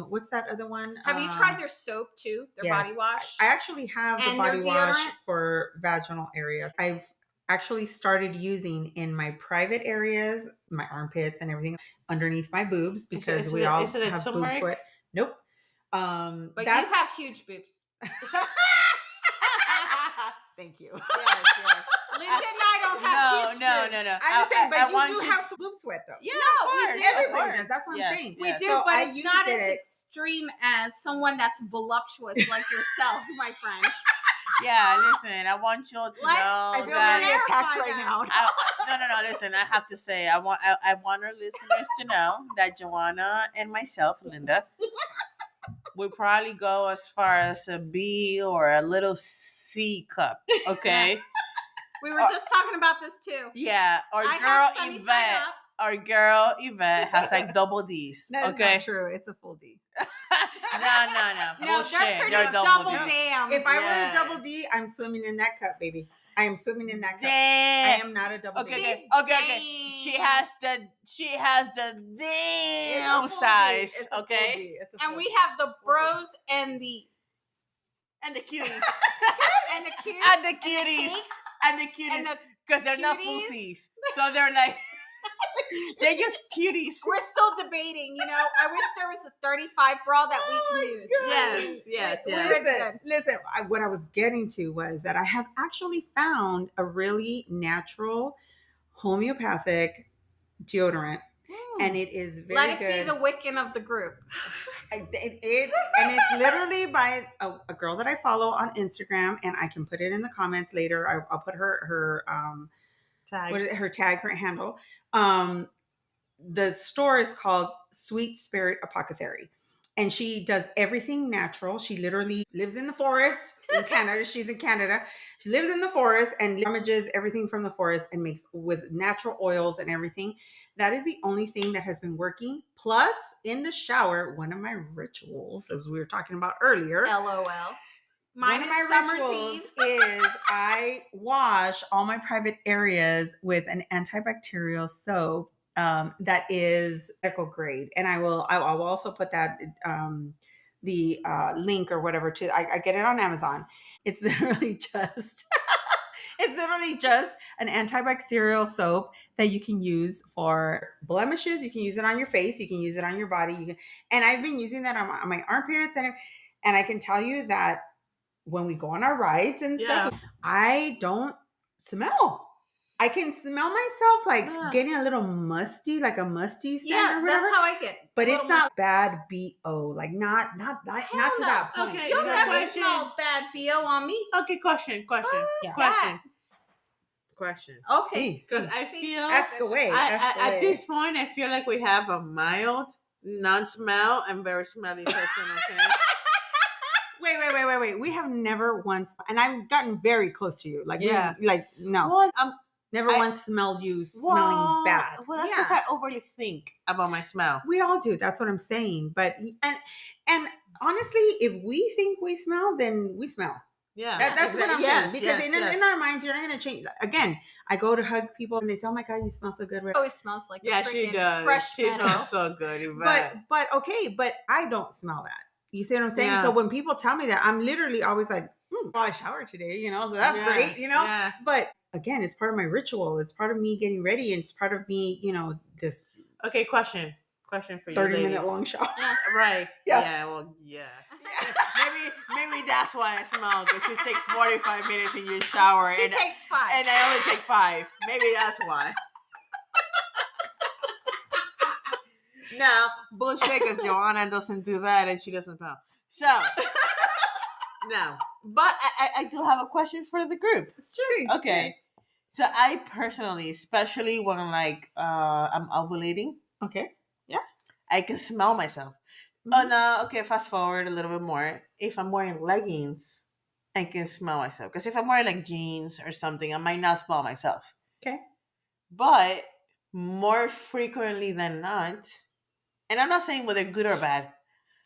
What's that other one? Have you tried their soap too? Their yes. body wash? I actually have the And their body wash deodorant? for vaginal areas. I've actually started using in my private areas, my armpits and everything underneath my boobs because Is we it- all is it a have boob turmeric? sweat. Nope. But That's you have huge boobs. thank you. Yes. Linda and I don't have huge No. boobs. I understand, but want you do have some boob sweat though. Yeah, No, of we course, do. of Everybody course. does. That's what I'm saying. We yes. do, So but I it's use not as it- extreme as someone that's voluptuous like yourself, my friend. Yeah, listen, I want you to Let's- know I feel that. very attacked Clarify right that. now. No. Listen, I have to say, I want our listeners to know that Joanna and myself, Linda, we probably go as far as a B or a little C cup. Okay. We were just talking about this too. Yeah. Our I girl have sunny side Yvette. up. Our girl Yvette has like double D's. That is Okay. not true. It's a full D. No. No, Bullshit. they're pretty They're double D's. damn. If I were Yeah. a double D, I'm swimming in that cup, baby. I am swimming in that cup. Damn. I am not a double Okay, D. She's okay. She has the It's a damn full D. size. It's a full Okay. D. It's a And full we D. have the bros and the And the cuties. and the cutes And the cuties. cakes And the and cuties. the Because they're not cuties. fussies. So they're like they're just cuties. we're still debating, I wish there was a 35 bra that we can use. Yes. Listen. What I was getting to was that I have actually found a really natural homeopathic deodorant, and it is very Let it good. be the Wiccan of the group. It's literally by a girl that I follow on Instagram, and I can put it in the comments later. I'll put her Tag. her tag, her handle. The store is called Sweet Spirit Apothecary, and she does everything natural. She literally lives in the forest in Canada. She's in Canada. She lives in the forest and damages everything from the forest and makes with natural oils and everything. That is the only thing that has been working. Plus, in the shower, one of my rituals, as we were talking about earlier, LOL. Mine one of is my Summer's rituals Eve. is I wash all my private areas with an antibacterial soap that is medical grade, and I'll also put that the link or whatever to. I get it on Amazon. It's literally just. It's literally just an antibacterial soap that you can use for blemishes. You can use it on your face. You can use it on your body. And I've been using that on my armpits, and I can tell you that when we go on our rides and stuff, I don't smell. I can smell myself like getting a little musty, like a musty scent or whatever. That's how I get. But it's not bad BO, like not to that point. Okay, You'll so never question. smell bad BO on me. Okay, question. Yeah. Question. Okay. Because I feel Ask away. at this point, I feel like we have a mild, non-smell, and very smelly person. Okay. Wait. We have never once, and I've gotten very close to you. Like, Yeah. No. Well, Never once smelled you smelling bad. Well, that's because I overly think about my smell. We all do. That's what I'm saying. But and honestly, if we think we smell, then we smell. Yeah, That's what I'm saying. Because in our minds, you're not going to change. Again, I go to hug people and they say, "Oh my God, you smell so good." It always smells like Yeah, she does. fresh She meadow. smells so good. But okay, but I don't smell that. You see what I'm saying? Yeah. So when people tell me that, I'm literally always like, I showered today, so that's great, Yeah. But again, it's part of my ritual. It's part of me getting ready, and it's part of me, this Okay, question for you, 30-minute long shower. Yeah. Right. Yeah. Yeah. Well, yeah. maybe that's why I smell, because you take 45 minutes in your shower, She takes 5. and I only take 5. Maybe that's why. No, bullshit, because Joanna doesn't do that and she doesn't smell. So, no. But I do have a question for the group. It's true. Okay. So I personally, especially when I'm ovulating, Okay. I can smell myself. Oh no, okay, fast forward a little bit more. If I'm wearing leggings, I can smell myself. Because if I'm wearing like jeans or something, I might not smell myself. Okay. But more frequently than not, and I'm not saying whether good or bad,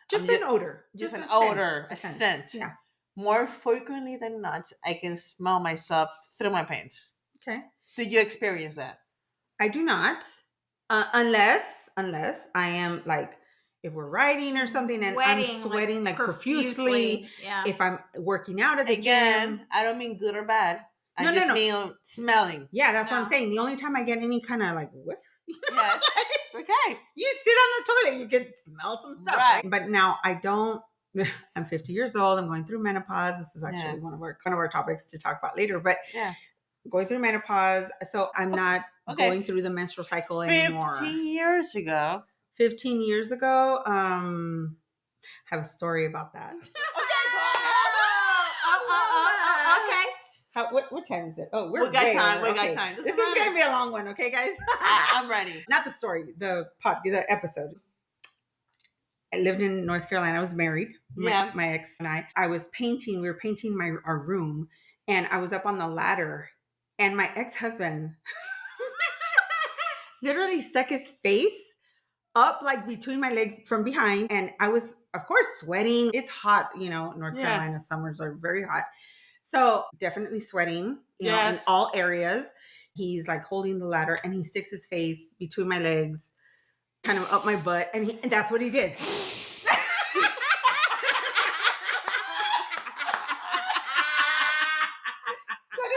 Just an odor. just an a odor, a scent. scent. Yeah. More frequently than not, I can smell myself through my pants. Okay. Did you experience that? I do not, unless I am like, if we're riding or something and I'm sweating like profusely. Yeah. If I'm working out at the Again, gym. I don't mean good or bad. I No, just no. mean smelling. Yeah, that's what I'm No. saying. The only time I get any kind of like whiff. Yes. Okay. You sit on the toilet, you can smell some stuff. Right. But now I don't. I'm 50 years old. I'm going through menopause. This was actually one of our topics to talk about later. But Yeah. going through menopause, so I'm not going through the menstrual cycle anymore. 15 years ago. 15 years ago, I have a story about that. Okay. What time is it? Oh, we got time. over. We got time. This one's gonna be a long one, okay, guys? I'm ready. Not the story, the episode. I lived in North Carolina. I was married. Yeah. My ex and I was painting. We were painting our room, and I was up on the ladder, and my ex-husband literally stuck his face up like between my legs from behind, and I was, of course, sweating. It's hot, North Carolina summers are very hot. So definitely sweating, in all areas. He's like holding the ladder and he sticks his face between my legs, kind of up my butt. And that's what he did. That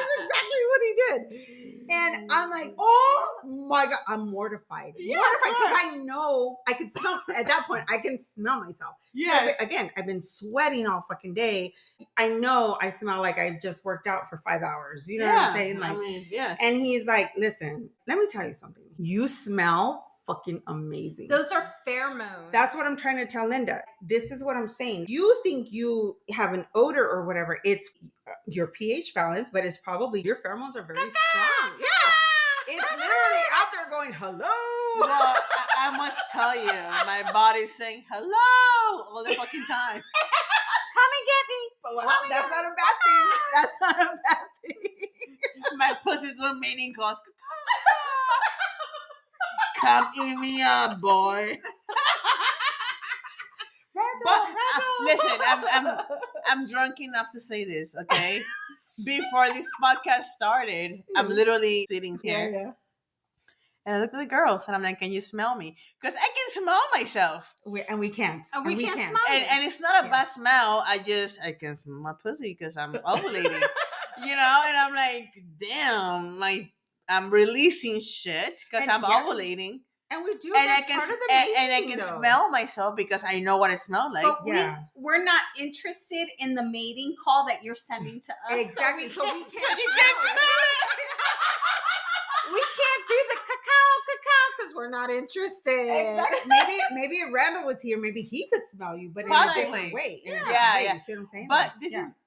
is exactly what he did. And I'm like, oh my God, I'm mortified. Mortified because I know I could smell, at that point, I can smell myself. Yes. So, again, I've been sweating all fucking day. I know I smell like I just worked out for 5 hours. You know what I'm saying? Like, yes. And he's like, listen, let me tell you something. You smell fucking amazing. Those are pheromones. That's what I'm trying to tell Linda. This is what I'm saying. You think you have an odor or whatever. It's your pH balance, but it's probably your pheromones are very strong. Yeah. It's literally out there going, hello. Well, I must tell you, my body's saying hello all the fucking time. Come and get me. Well, that's not a bad thing. That's not a bad thing. My pussy's one meaning calls. Come in me up, boy. But listen, I'm drunk enough to say this, okay? Before this podcast started, I'm literally sitting here. Yeah. And I looked at the girls and I'm like, can you smell me? Because I can smell myself. We can't. And we can't smell And it's not a bad smell. I can smell my pussy because I'm ovulating. And I'm like, damn, like I'm releasing shit because I'm ovulating. And we do. And that's I can part of the and I can smell myself because I know what I smell like. But we're not interested in the mating call that you're sending to us. Exactly. So we can't smell it. We can't do the cacao because we're not interested. Exactly. Maybe if Randall was here, maybe he could smell you, but possibly. in a different way. Yeah. You see what I'm saying? But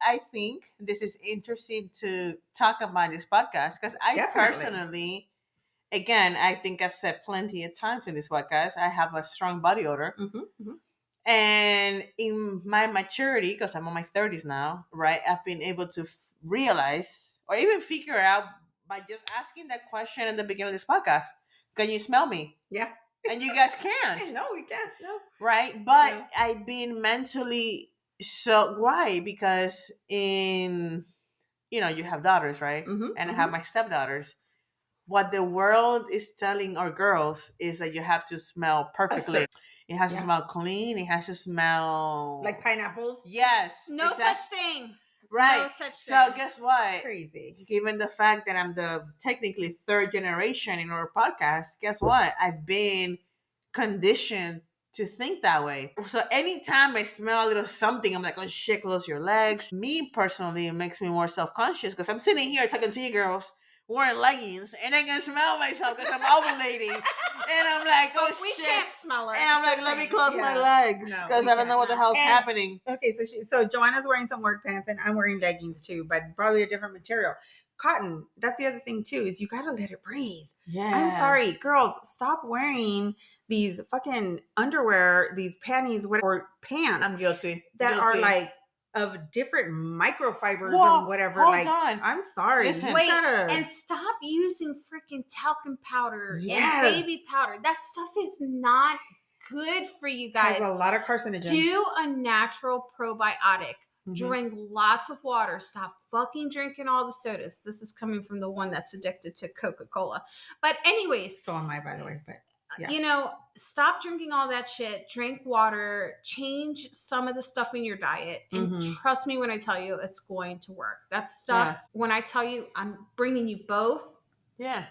I think this is interesting to talk about this podcast because I personally, again, I think I've said plenty of times in this podcast, I have a strong body odor. Mm-hmm. And in my maturity, because I'm in my 30s now, right, I've been able to realize or even figure out by just asking that question at the beginning of this podcast, can you smell me? Yeah. And you guys can't. No, we can't. No. Right? But I've been mentally why? Because you have daughters, right? Mm-hmm, and I have my stepdaughters. What the world is telling our girls is that you have to smell perfectly. It has to smell clean. It has to smell like pineapples. Yes. No such thing. Right. No such thing. So guess what? Crazy. Given the fact that I'm the technically third generation in our podcast, guess what? I've been conditioned to think that way. So anytime I smell a little something, I'm like, oh shit, close your legs. Me personally, it makes me more self-conscious because I'm sitting here talking to you girls wearing leggings and I can smell myself because I'm ovulating. And I'm like, oh we shit. Can't smell it. And I'm like, let me close my legs because I don't know what the hell's happening. Okay, so Joanna's wearing some work pants and I'm wearing leggings too, but probably a different material. Cotton, that's the other thing too, is you gotta let it breathe. Yeah. I'm sorry, girls, stop wearing these fucking underwear, these panties, or pants. I'm guilty. That are like of different microfibers Well, or whatever. hold Like, on. I'm sorry. Listen. You Wait, gotta, and stop using freaking talcum powder Yes. and baby powder. That stuff is not good for you has guys. a lot of carcinogens. Do a natural probiotic. Mhm. Drink lots of water. Stop fucking drinking all the sodas. This is coming from the one that's addicted to Coca-Cola. But anyways, So am I, by the way. But yeah. you know, stop drinking all that shit. Drink water. Change some of the stuff in your diet. And Mhm. trust me when I tell you, it's going to work. That stuff, when I tell you, I'm bringing you both Yeah.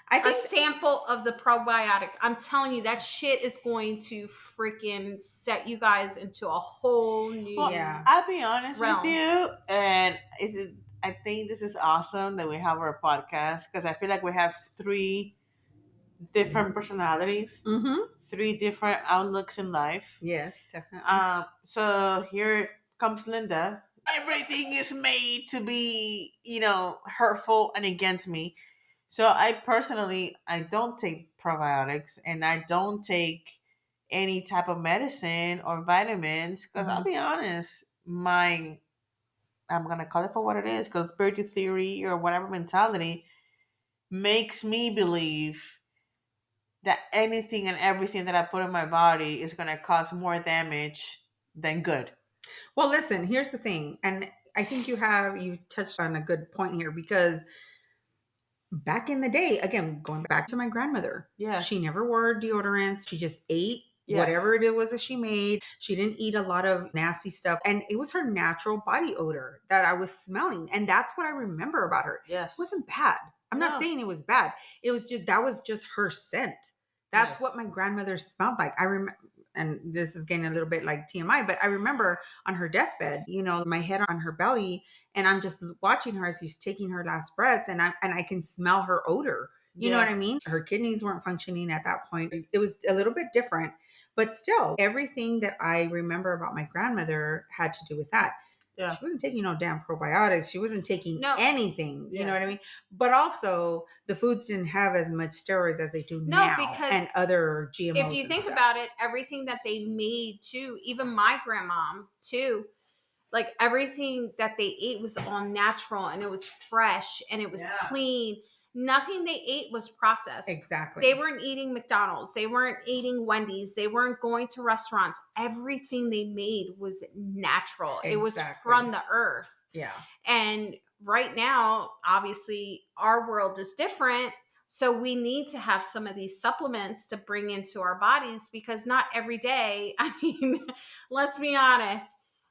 I a think sample of the probiotic. I'm telling you, that shit is going to freaking set you guys into a whole new Well, Yeah. I'll be honest realm. with you, and I think this is awesome that we have our podcast because I feel like we have three different personalities, Mhm. three different outlooks in life. Yes, definitely. So here comes Linda. Everything is made to be, hurtful and against me. So I personally, I don't take probiotics and I don't take any type of medicine or vitamins because I'll Mhm. be honest, I'm gonna call it for what it is, conspiracy theory or whatever mentality makes me believe that anything and everything that I put in my body is gonna cause more damage than good. Well, listen, here's the thing. And I think you touched on a good point here because back in the day, again, going back to my grandmother, Yeah. she never wore deodorants. She just ate Yes. whatever it was that she made. She didn't eat a lot of nasty stuff. And it was her natural body odor that I was smelling. And that's what I remember about her. Yes. It wasn't bad. I'm No. not saying it was bad. It was just, that was just her scent. That's Yes. what my grandmother smelled like. I remember, and this is getting a little bit like TMI, but I remember on her deathbed, my head on her belly, and I'm just watching her as she's taking her last breaths, and I can smell her odor. You know Yeah. what I mean? Her kidneys weren't functioning at that point. It was a little bit different, but still, everything that I remember about my grandmother had to do with that. Yeah. She wasn't taking no damn probiotics. She wasn't taking No. anything. You Yeah. know what I mean? But also, the foods didn't have as much steroids as they do No, now, because and other GMOs. If you and think stuff. about it, everything that they made too, even my grandmom too, like everything that they ate was all natural and it was fresh and it was Yeah. clean. Nothing they ate was processed. Exactly. They weren't eating McDonald's. They weren't eating Wendy's. They weren't going to restaurants. Everything they made was natural. It was Exactly. from the earth. Yeah. And right now, obviously, our world is different. So we need to have some of these supplements to bring into our bodies because not every day, I mean, let's be honest.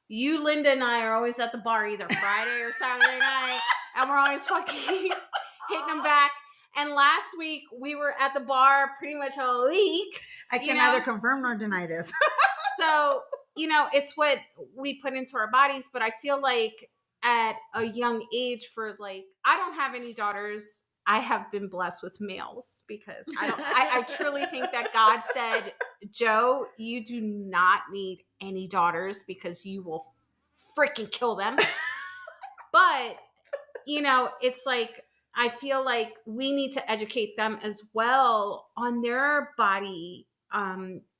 You, Linda, and I are always at the bar either Friday or Saturday night, and we're always fucking hitting them back. And last week, we were at the bar pretty much all week. I can neither confirm nor deny this. So, it's what we put into our bodies. But I feel like at a young age I don't have any daughters. I have been blessed with males because I truly think that God said, Joe, you do not need any daughters because you will freaking kill them. But, it's like, I feel like we need to educate them as well on their body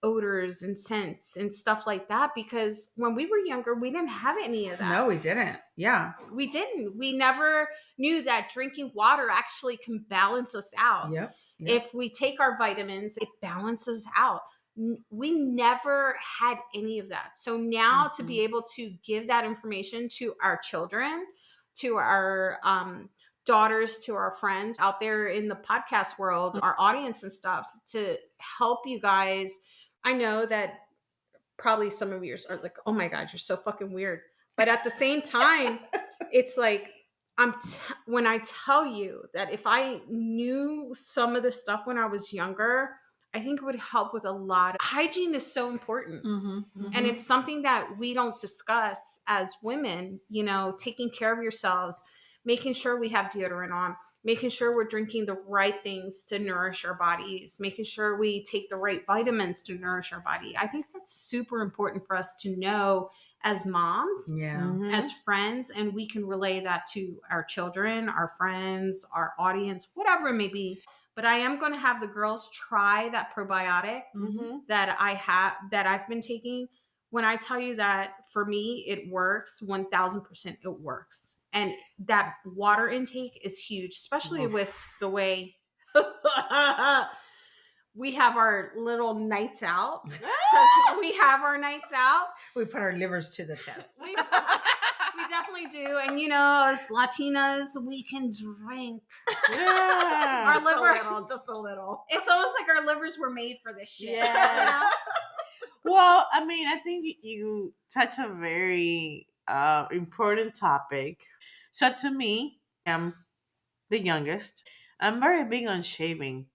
odors and scents and stuff like that, because when we were younger, we didn't have any of that. No, we didn't. Yeah. We didn't. We never knew that drinking water actually can balance us out. Yep. If we take our vitamins, it balances out. We never had any of that. So now to be able to give that information to our children, to our daughters, to our friends out there in the podcast world, our audience and stuff, to help you guys. I know that probably some of yours are like, oh my God, you're so fucking weird. But at the same time, it's like, when I tell you that if I knew some of this stuff when I was younger, I think it would help with a lot. Hygiene is so important. And it's something that we don't discuss as women, taking care of yourselves, making sure we have deodorant on, making sure we're drinking the right things to nourish our bodies, making sure we take the right vitamins to nourish our body. I think that's super important for us to know as moms, as friends, and we can relay that to our children, our friends, our audience, whatever it may be. But I am going to have the girls try that probiotic that I've been taking. When I tell you that for me, it works 1000%, it works. And that water intake is huge, especially Oof. with the way we have our little nights out. Because we have our nights out. We put our livers to the test. We definitely do. And you know, as Latinas, we can drink. Yeah. Our liver, just a little. it's almost like our livers were made for this shit. Yes. Well, I mean, I think you touch a very important topic. So to me, I'm the youngest. I'm very big on shaving.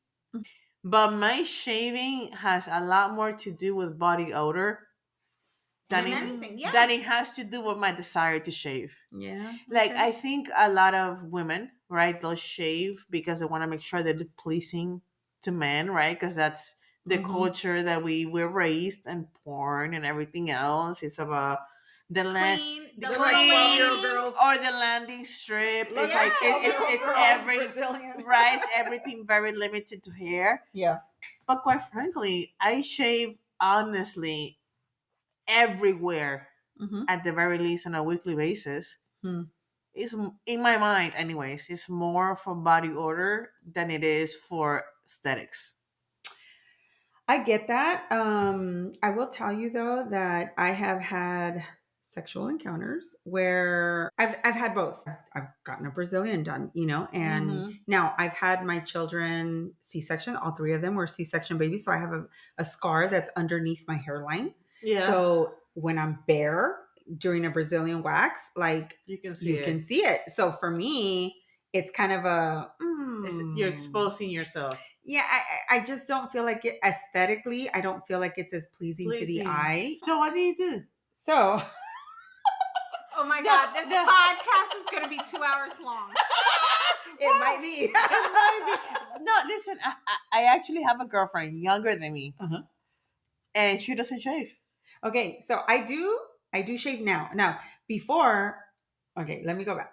But my shaving has a lot more to do with body odor than Than it, anything, yeah. than it has to do with my desire to shave. Yeah. Like, okay. I think a lot of women, right, they'll shave because they want to make sure they look pleasing to men, right? Because that's the Mhm. culture that we were raised, and porn and everything else is about the land, Clean, the the clean, 12-year-old girls. or the landing strip. Look It's like like 12-year-old it's girls, every Brazilian. right, it's everything very limited to hair. Yeah. But quite frankly, I shave honestly everywhere, Mhm. at the very least on a weekly basis. Hmm. It's, in my mind anyways, it's more for body odor than it is for aesthetics. I get that. I will tell you though that I have had sexual encounters where I've had both. I've gotten a Brazilian done, you know, and Mhm. now I've had my children C-section. All three of them were C-section babies, so I have a scar that's underneath my hairline. Yeah, So when I'm bare during a Brazilian wax, like you can see you it. can see it. So for me, it's kind of a You're exposing yourself. Yeah, I just don't feel like it aesthetically. I don't feel like it's as pleasing to the Pleasing. eye. So what do you do? So Oh my No, God, this no. podcast is going to be 2 hours long. it might be. No, listen, I actually have a girlfriend younger than me, Uh-huh. and she doesn't shave. Okay, so I do shave now. Now before, okay, let me go back.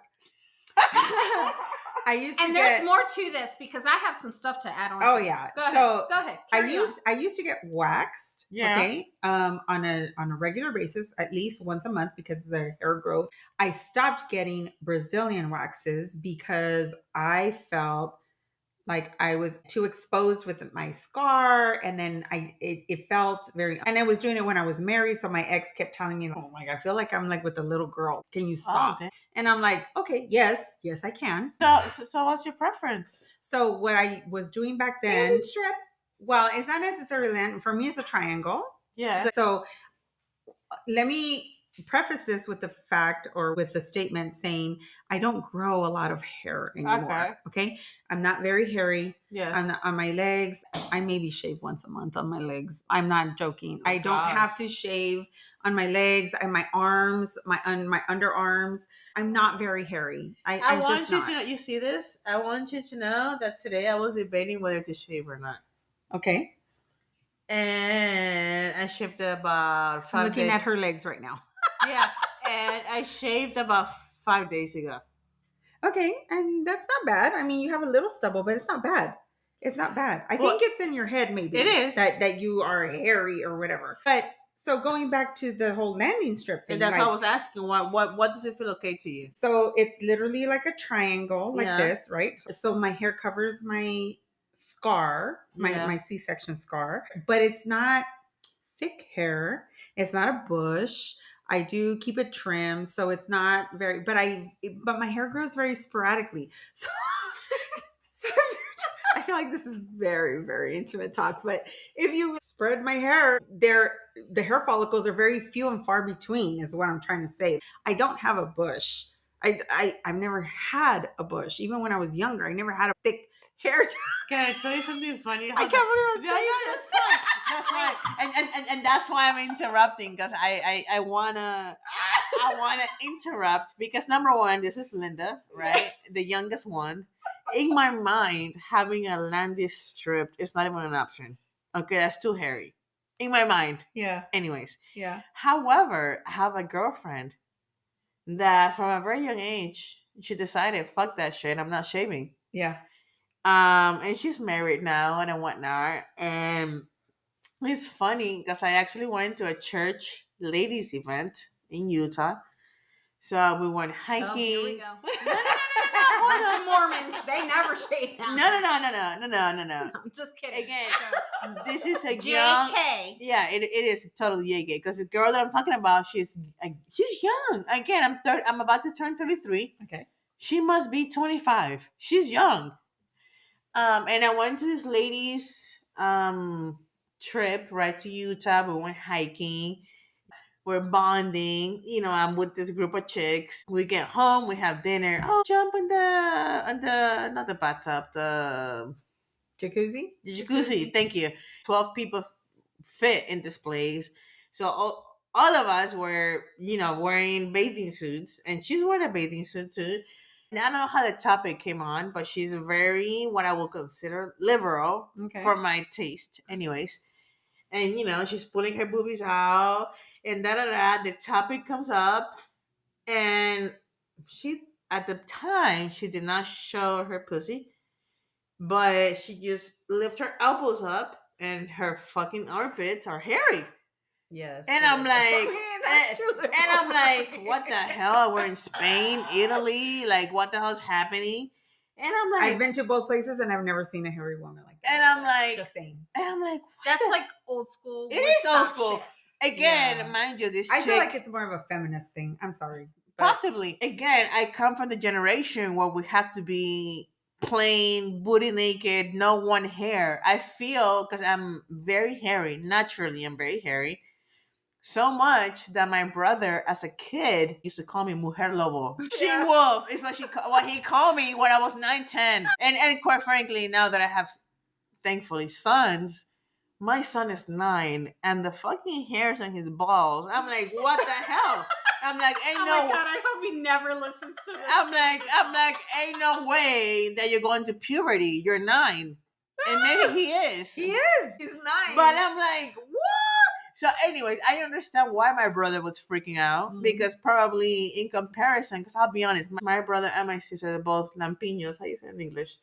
I used to And get, there's more to this because I have some stuff to add on. Oh to yeah. this. Go ahead. So Go ahead. Carry on. I used to get waxed. Yeah. Okay. On a regular basis, at least once a month because of the hair growth. I stopped getting Brazilian waxes because I felt like I was too exposed with my scar, and then it felt very. And I was doing it when I was married, so my ex kept telling me, "Oh my God, I feel like I'm like with a little girl. Can you stop?" damn. And I'm like, "Okay, yes, I can." So what's your preference? So what I was doing back then, Bandage strip. well, it's not necessarily that. For me, it's a triangle. Yeah. So let me preface this with the fact or with the statement saying I don't grow a lot of hair anymore. Okay. I'm not very hairy. Yes. On my legs. I maybe shave once a month on my legs. I'm not joking. I don't gosh. have to shave on my legs and my arms, my underarms. I'm not very hairy. I'm want just you not. to know. You see this? I want you to know that today I was debating whether to shave or not, Okay. and I shaved about 5 I'm looking days. at her legs right now. Yeah, and I shaved about 5 days ago. Okay, and that's not bad. I mean, you have a little stubble, but it's not bad. It's not bad. I Well, think it's in your head, maybe. it is. that you are hairy or whatever. But so going back to the whole landing strip thing, And that's like, why I was asking, what does it feel okay to you? so it's literally like a triangle, like Yeah. this, right? So my hair covers my scar, Yeah. my C-section scar, but it's not thick hair. It's not a bush. I do keep it trimmed, so it's not very. But my hair grows very sporadically. So, so I feel like this is very, very intimate talk. But if you spread my hair, the hair follicles are very few and far between. Is what I'm trying to say. I don't have a bush. I've never had a bush. Even when I was younger, I never had a thick hair. Can I tell you something funny? I can't believe Yeah, that's fine. That's fine. And that's why I'm interrupting, because I wanna interrupt because number one, this is Linda, right? The youngest one. In my mind, having a landing strip is not even an option. Okay, that's too hairy. In my mind. Yeah. Anyways. Yeah. However, I have a girlfriend that from a very young age, she decided, fuck that shit, I'm not shaving. Yeah. And she's married now and whatnot. And it's funny because I actually went to a church ladies event in Utah. So we went hiking. Oh, here we go. No, hold Bunch on. of Mormons. They never shave down. No. I'm just kidding. Again, this is a JK. young. Yeah, it is totally JK because the girl that I'm talking about, she's young. Again, I'm about to turn 33. Okay. She must be 25. She's young. And I went to this lady's trip right to Utah. We went hiking. We're bonding. I'm with this group of chicks. We get home, we have dinner. Oh, jump in the not the bathtub, the jacuzzi. Thank you. 12 people fit in this place. So all of us were, wearing bathing suits, and she's wearing a bathing suit too. And I don't know how the topic came on, but she's very, what I would consider liberal for my taste, anyways. And she's pulling her boobies out, and the topic comes up, and she, at the time, she did not show her pussy, but she just lift her elbows up, and her fucking armpits are hairy. Yes. And I'm like, that's true. And I'm like, what the hell? We're in Spain, Italy. Like, what the hell's happening? And I'm like, I've been to both places, and I've never seen a hairy woman like that. And I'm like, just saying. And I'm like, that's like old school. It is old school. Shit. Again, mind you, this I chick, feel like it's more of a feminist thing. I'm sorry. Possibly. Again, I come from the generation where we have to be plain, booty naked, no one hair. I feel, because I'm very hairy, naturally, I'm very hairy. So much that my brother, as a kid, used to call me Mujer Lobo. She Wolf is what he called me when I was 9, 10. And quite frankly, now that I have, thankfully, sons, my son is 9, and the fucking hairs on his balls. I'm like, what the hell? I'm like, ain't oh no. my God, I hope he never listens to this. I'm like, ain't no way that you're going to puberty. You're 9, and maybe he is. He is. He's 9. But I'm like, what? So, anyways, I understand why my brother was freaking out, because probably in comparison, because I'll be honest, my brother and my sister are both lampiños. How you say it in English?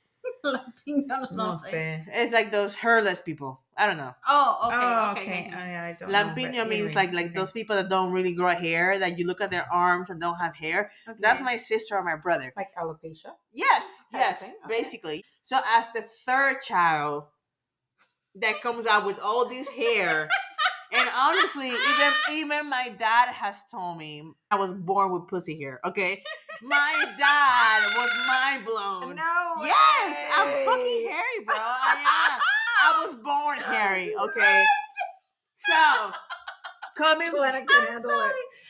Lampiños, no sé. It's like those hairless people. I don't know. Oh, okay. I don't Lampiño know, means like those people that don't really grow hair, that you look at their arms and don't have hair. Okay. That's my sister or my brother. Like alopecia? Yes, basically. So as the third child that comes out with all this hair, and honestly, even my dad has told me I was born with pussy hair. Okay, my dad was mind blown. No way. Yes, I'm fucking hairy, bro. I was born hairy. Okay, so coming. I'm sorry.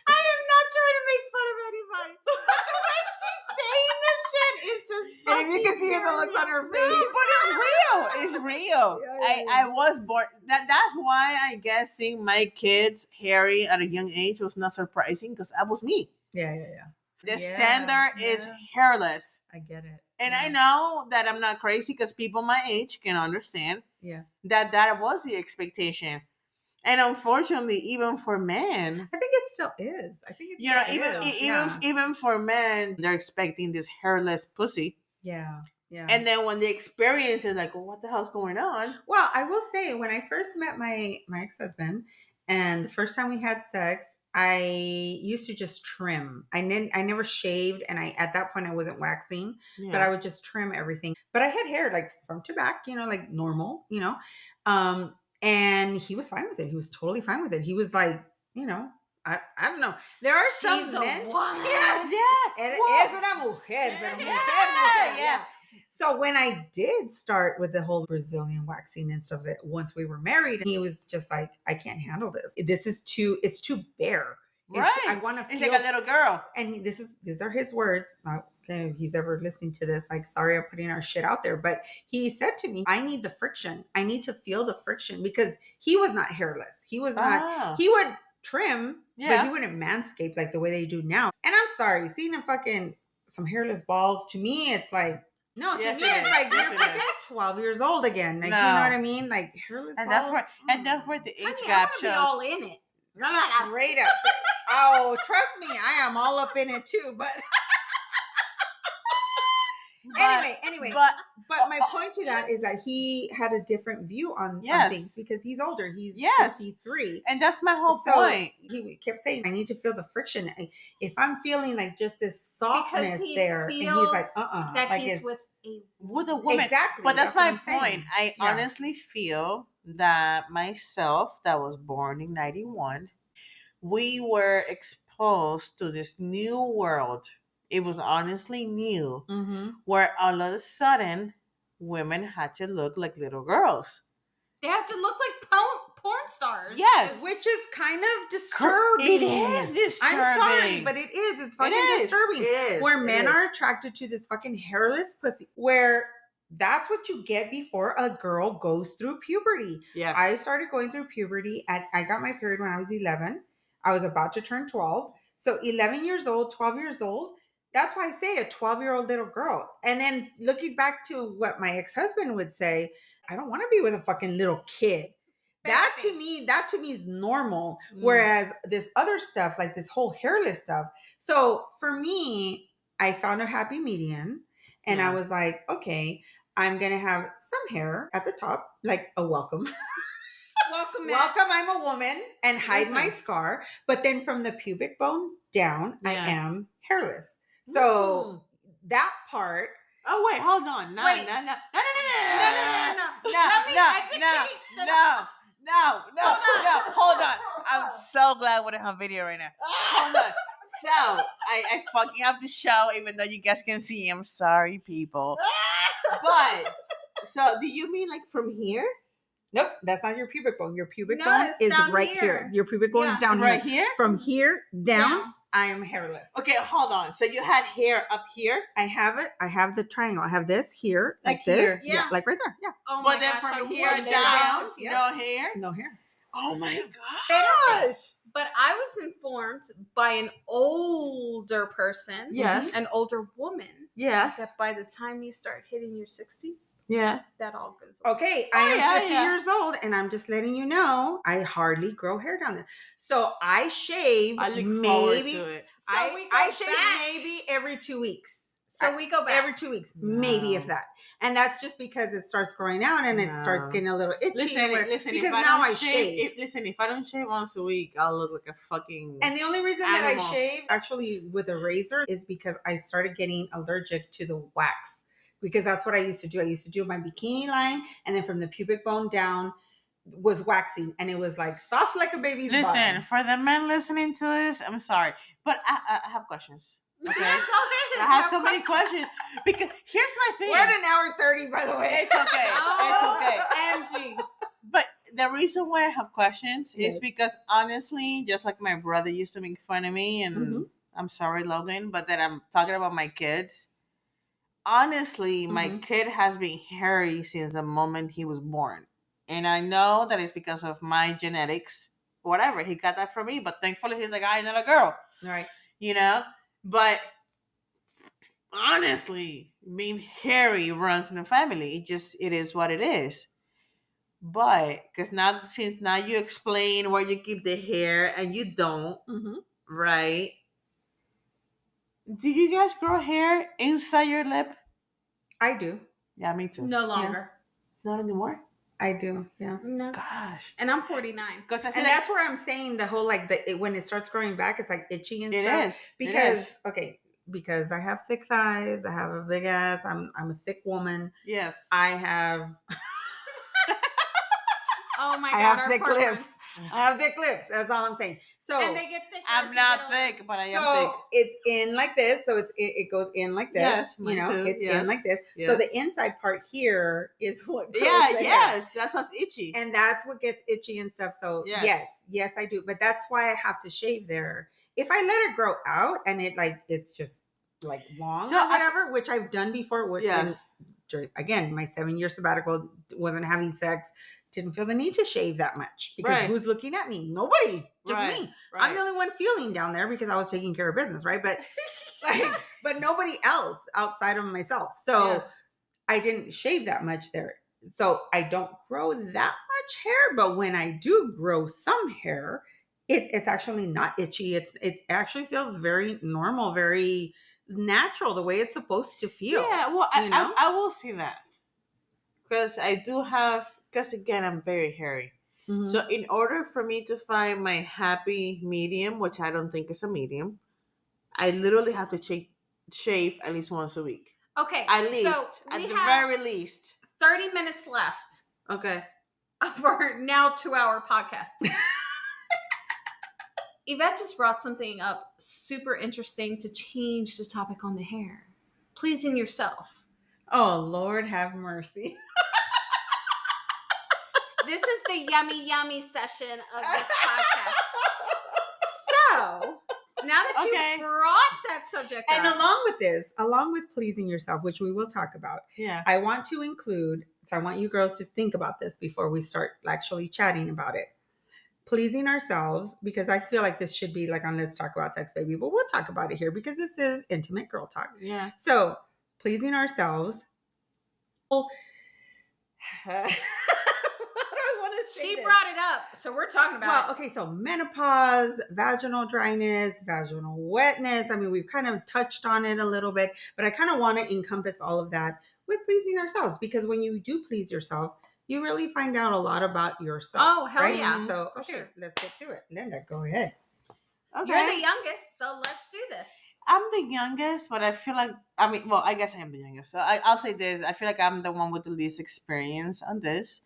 I am not trying to make fun of anybody. But the way she's saying this shit is just fucking. And you can see the looks on her face. No, but it's real. It's real. I was born. That's why I guess seeing my kids hairy at a young age was not surprising, because that was me. Yeah. The standard is hairless. I get it. And I know that I'm not crazy, because people my age can understand. Yeah. That was the expectation. And unfortunately, even for men, I think it still is. I think it's even for men, they're expecting this hairless pussy. Yeah. And then when they experience it, like, well, what the hell's going on? Well, I will say, when I first met my ex-husband, and the first time we had sex, I used to just trim. I never shaved, and at that point I wasn't waxing, but I would just trim everything. But I had hair like front to back, like normal, and he was fine with it. He was totally fine with it. He was like, I don't know. There are some men. Es una mujer, pero mujer. Yeah. So when I did start with the whole Brazilian waxing and stuff, that once we were married, he was just like, I can't handle this. It's too bare. Right. I want to feel. It's like a little girl. And these are his words. Okay, if he's ever listening to this, like, sorry, I'm putting our shit out there. But he said to me, I need the friction. I need to feel the friction, because he was not hairless. He was not, he would trim, but he wouldn't manscape like the way they do now. And I'm sorry, seeing some hairless balls, to me, it's like, no, to me, it's like, you're fucking 12 years old again. Like, you know what I mean? Like, hairless balls. That's where the age Honey, gap I shows. be all in it. Straight up. Oh, trust me, I am all up in it too. But Anyway, but but my point to that is that he had a different view on things because he's older. He's 53. And that's my whole So point. he kept saying, I need to feel the friction. If I'm feeling like just this softness he there, and he's like, that like he's with a woman. Exactly. But that's my what I'm point. saying. I honestly feel that myself, that was born in 91, we were exposed to this new world. It was honestly new, where all of a sudden women had to look like little girls. They have to look like porn stars. Yes. Which is kind of disturbing. It is disturbing. I'm sorry, but it is. It's fucking disturbing. It is. Where men are attracted to this fucking hairless pussy. Where that's what you get before a girl goes through puberty. Yes. I started going through puberty. I got my period when I was 11. I was about to turn 12. So 11 years old, 12 years old. That's why I say a 12-year-old little girl. And then looking back to what my ex-husband would say, I don't want to be with a fucking little kid. That to me is normal. Whereas this other stuff, like this whole hairless stuff. So for me, I found a happy median and I was like, okay, I'm going to have some hair at the top, like a welcome. Welcome, I'm a woman, and hide my scar. But then from the pubic bone down, I am hairless. So that part. Oh wait, hold on. No. Let me educate. No. Hold on. I'm so glad we don't have video right now. Hold on. So I fucking have to show, even though you guys can see. I'm sorry, people. But so do you mean like from here? Nope, that's not your pubic bone. Your pubic bone is right here. Your pubic bone is down right here. From here down, I am hairless. Okay, hold on. So you had hair up here? I have it. I have the triangle. I have this here, like this. Here. Yeah, like right there. Yeah. Oh but then from here down, no hair? No hair. Oh my gosh. But I was informed by an older person, yes, an older woman, yes, that by the time you start hitting your 60s, that all goes away. Okay, I am 50 years old, and I'm just letting you know, I hardly grow hair down there. So I shave. I look forward to it. So I shave maybe every 2 weeks. So we go back every 2 weeks, maybe if that. And that's just because it starts growing out and it starts getting a little itchy. Listen. Because now I shave. If I don't shave once a week, I'll look like a fucking. And the only reason that I shave actually with a razor is because I started getting allergic to the wax. Because that's what I used to do. I used to do my bikini line, and then from the pubic bone down was waxing, and it was like soft like a baby's bottom. For the men listening to this, I'm sorry, but I have questions. Okay, I have so many questions because here's my thing. We're at an hour 30, by the way. It's okay. It's okay. MG. But the reason why I have questions is because honestly, just like my brother used to make fun of me, and I'm sorry, Logan, but that I'm talking about my kids. Honestly, my kid has been hairy since the moment he was born. And I know that it's because of my genetics. Whatever, he got that from me. But thankfully, he's a guy, not a girl. Right. You know? But honestly, being hairy runs in the family. It is what it is. But because since now you explain where you keep the hair and you don't, right? Do you guys grow hair inside your lip? I do. Yeah, me too. No longer. Yeah. Not anymore? I do. Yeah. No. Gosh. And I'm 49. And that's where I'm saying the whole like when it starts growing back, it's like itchy and stuff. It is. Because I have thick thighs, I have a big ass, I'm a thick woman. Yes. I have oh my God. I have thick lips. I have thick lips. That's all I'm saying. So and they get thicker. I'm not thick, but I am thick. It's in like this. So it goes in like this. Yes, you know, too. it's in like this. Yes. So the inside part here is what grows yes, that's what's itchy. And that's what gets itchy and stuff. So yes, I do. But that's why I have to shave there. If I let it grow out and it's just like long or whatever, which I've done before. Again, my 7-year sabbatical, wasn't having sex. Didn't feel the need to shave that much because who's looking at me? Nobody, just me. Right. I'm the only one feeling down there because I was taking care of business, right? But but nobody else outside of myself. So I didn't shave that much there. So I don't grow that much hair. But when I do grow some hair, it's actually not itchy. It actually feels very normal, very natural, the way it's supposed to feel. Yeah, well, you know? I will say that. Because I do have, because again, I'm very hairy. Mhm. So in order for me to find my happy medium, which I don't think is a medium, I literally have to shave at least once a week. Okay, At so least, we at the have very least. 30 minutes left Okay. of our now 2-hour podcast. Yvette just brought something up super interesting to change the topic on the hair. Pleasing yourself. Oh, Lord have mercy. This is the yummy session of this podcast. So, now that you brought that subject And up. along with pleasing yourself, which we will talk about, I want to include, so I want you girls to think about this before we start actually chatting about it. Pleasing ourselves, because I feel like this should be like on Let's Talk About Sex, Baby, but we'll talk about it here because this is intimate girl talk. Yeah. So, pleasing ourselves. She brought it up, so we're talking about it. Well, okay, so menopause, vaginal dryness, vaginal wetness. I mean, we've kind of touched on it a little bit, but I kind of want to encompass all of that with pleasing ourselves, because when you do please yourself, you really find out a lot about yourself. Oh, hell right? yeah. So, okay, let's get to it. Linda, go ahead. Okay. You're the youngest, so let's do this. I'm the youngest, but I feel like, I guess I am the youngest. So I'll say this. I feel like I'm the one with the least experience on this.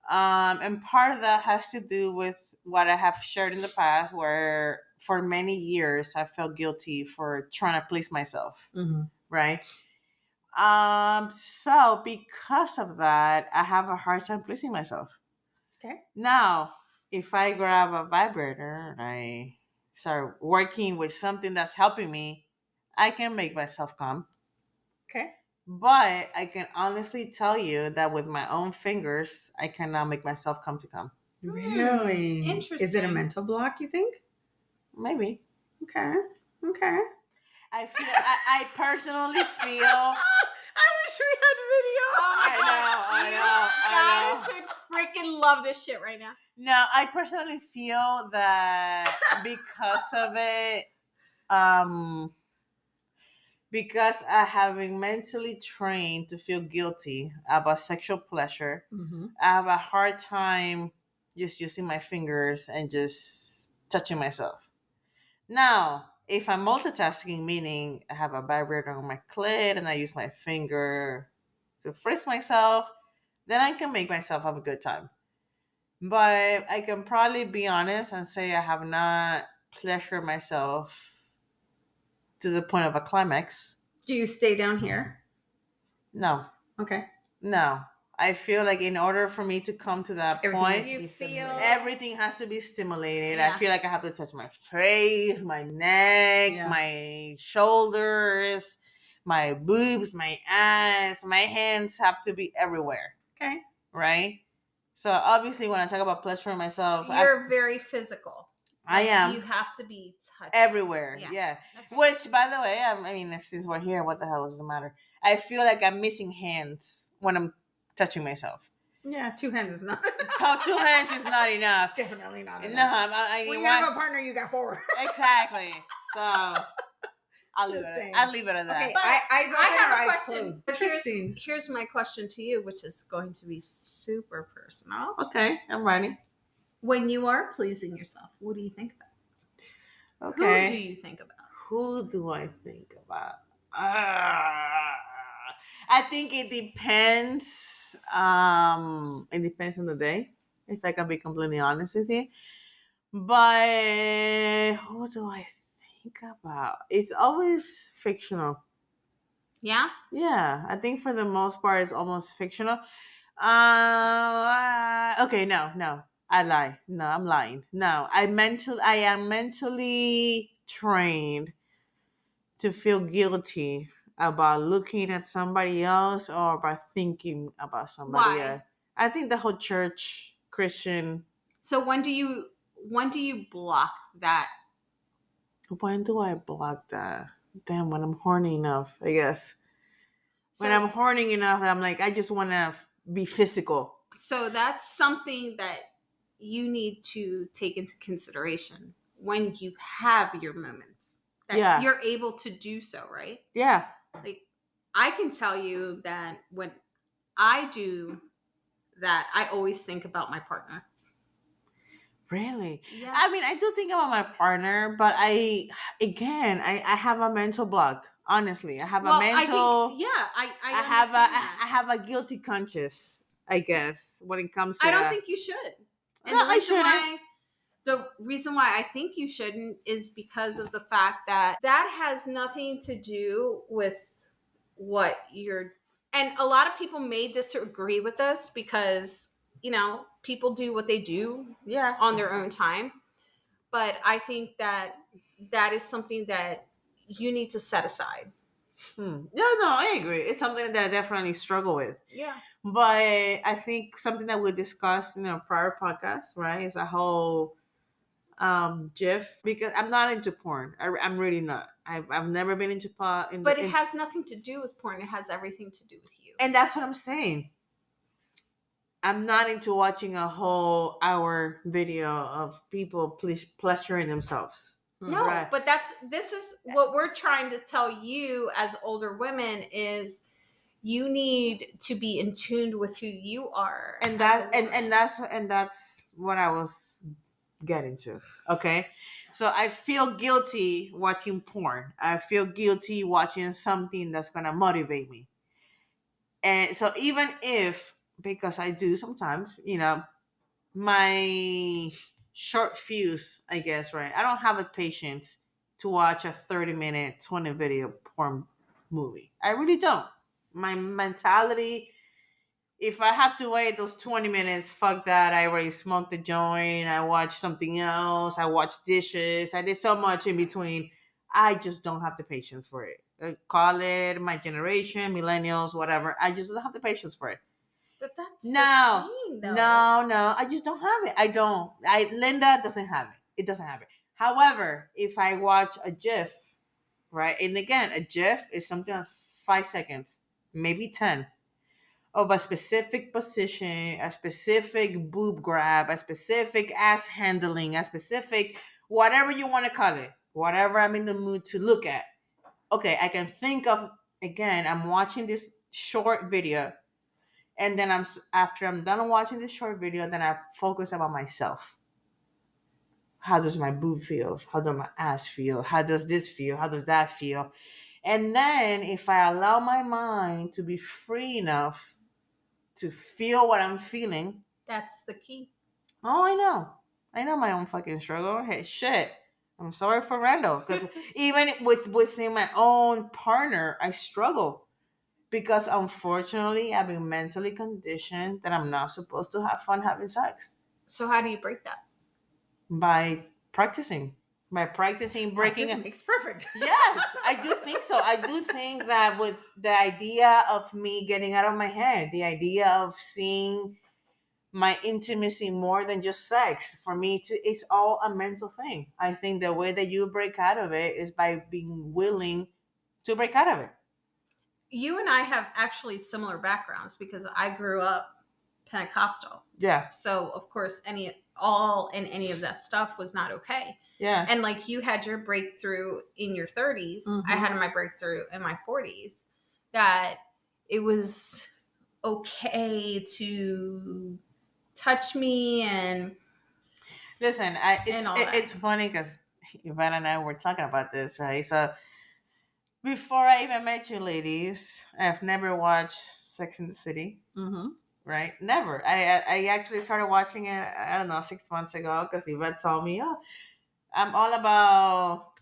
And part of that has to do with what I have shared in the past, where for many years I felt guilty for trying to please myself. Mm-hmm. Right. So because of that, I have a hard time pleasing myself. Okay. Now, if I grab a vibrator and I start working with something that's helping me, I can make myself come. Okay. But I can honestly tell you that with my own fingers, I cannot make myself come to come. Really? Interesting. Is it a mental block, you think? Maybe. Okay. I personally feel. I wish we had video. I know. Guys would freaking love this shit right now. No, I personally feel that because of it, because I have been mentally trained to feel guilty about sexual pleasure, I have a hard time just using my fingers and just touching myself. Now, if I'm multitasking, meaning I have a vibrator on my clit and I use my finger to frisk myself, then I can make myself have a good time. But I can probably be honest and say I have not pleasured myself to the point of a climax. Do you stay down here? No. Okay. No. I feel like in order for me to come to that point, everything has to be stimulated. Yeah. I feel like I have to touch my face, my neck, my shoulders, my boobs, my ass, my hands have to be everywhere. Okay. Right? So obviously when I talk about pleasuring myself, you're very physical. I am. You have to be touched everywhere. Yeah. Okay. Which, by the way, I mean, since we're here, what the hell does it matter? I feel like I'm missing hands when I'm touching myself. Yeah, 2 hands is not. 2 hands is not enough. Definitely not enough. No, when you have a partner, you got 4. Exactly. So I'll leave it at that. Okay, I have a question. Here's my question to you, which is going to be super personal. Okay, I'm ready. When you are pleasing yourself, what do you think about? Okay. Who do you think about? Who do I think about? I think it depends. It depends on the day, if I can be completely honest with you. But who do I think about? It's always fictional. Yeah? Yeah, I think for the most part, it's almost fictional. Okay, no. I lie. No, I'm lying. No, I am mentally trained to feel guilty about looking at somebody else or about thinking about somebody else. I think the whole church Christian. So when do you block that? When do I block that? Damn, when I'm horny enough, I guess. When I'm horny enough, I'm like, I just want to be physical. So that's something that you need to take into consideration when you have your moments. that you're able to do so, right? Yeah. Like, I can tell you that when I do that, I always think about my partner. Really? Yeah. I mean, I do think about my partner, but I have a mental block. Honestly, I have a mental. I have understand that. I have a guilty conscience, I guess, when it comes to I don't that. think you should. And No, I shouldn't. the reason why I think you shouldn't is because of the fact that that has nothing to do with what you're, and a lot of people may disagree with us because, you know, people do what they do Yeah. on their own time. But I think that that is something that you need to set aside. No, I agree. It's something that I definitely struggle with. Yeah. But I think something that we discussed in a prior podcast, right, is a whole GIF, because I'm not into porn. I'm really not. I've never been into porn. But it has nothing to do with porn. It has everything to do with you. And that's what I'm saying. I'm not into watching a whole hour video of people pleasuring themselves. No, Right. but this is what we're trying to tell you as older women is you need to be in tune with who you are. And that's what I was getting to. Okay. So I feel guilty watching porn. I feel guilty watching something that's gonna motivate me. And so even if, because I do sometimes, my short fuse, I guess, right? I don't have a patience to watch a 30-minute, 20 video porn movie. I really don't. My mentality, if I have to wait those 20 minutes, fuck that. I already smoked the joint. I watched something else. I watched dishes. I did so much in between. I just don't have the patience for it. Call it my generation, millennials, whatever. I just don't have the patience for it. But that's no, the thing, though. no. I just don't have it. I don't. Linda doesn't have it. It doesn't have it. However, if I watch a GIF, right, and again, a GIF is something that's 5 seconds, maybe 10, of a specific position, a specific boob grab, a specific ass handling, a specific whatever you want to call it, whatever I'm in the mood to look at. Okay, I can think of, again, I'm watching this short video, and then after I'm done watching this short video, then I focus about myself. How does my boob feel? How does my ass feel? How does this feel? How does that feel? And then if I allow my mind to be free enough to feel what I'm feeling. That's the key. Oh, I know my own fucking struggle. Hey, shit. I'm sorry for Randall, because even within my own partner, I struggle because unfortunately I've been mentally conditioned that I'm not supposed to have fun having sex. So how do you break that? By practicing. Breaking it makes perfect. Yes, I do think so. I do think that with the idea of me getting out of my head, the idea of seeing my intimacy more than just sex, for me it's all a mental thing. I think the way that you break out of it is by being willing to break out of it. You and I have actually similar backgrounds because I grew up Pentecostal. Yeah. So of course any of that stuff was not okay. Yeah. And like you had your breakthrough in your 30s, I had my breakthrough in my 40s, that it was okay to touch me and listen. It's funny because Yvonne and I were talking about this, right? So before I even met you ladies, I've never watched Sex in the City. Mm-hmm. Right? Never. I actually started watching it, I don't know, 6 months ago because Yvette told me, oh, I'm all about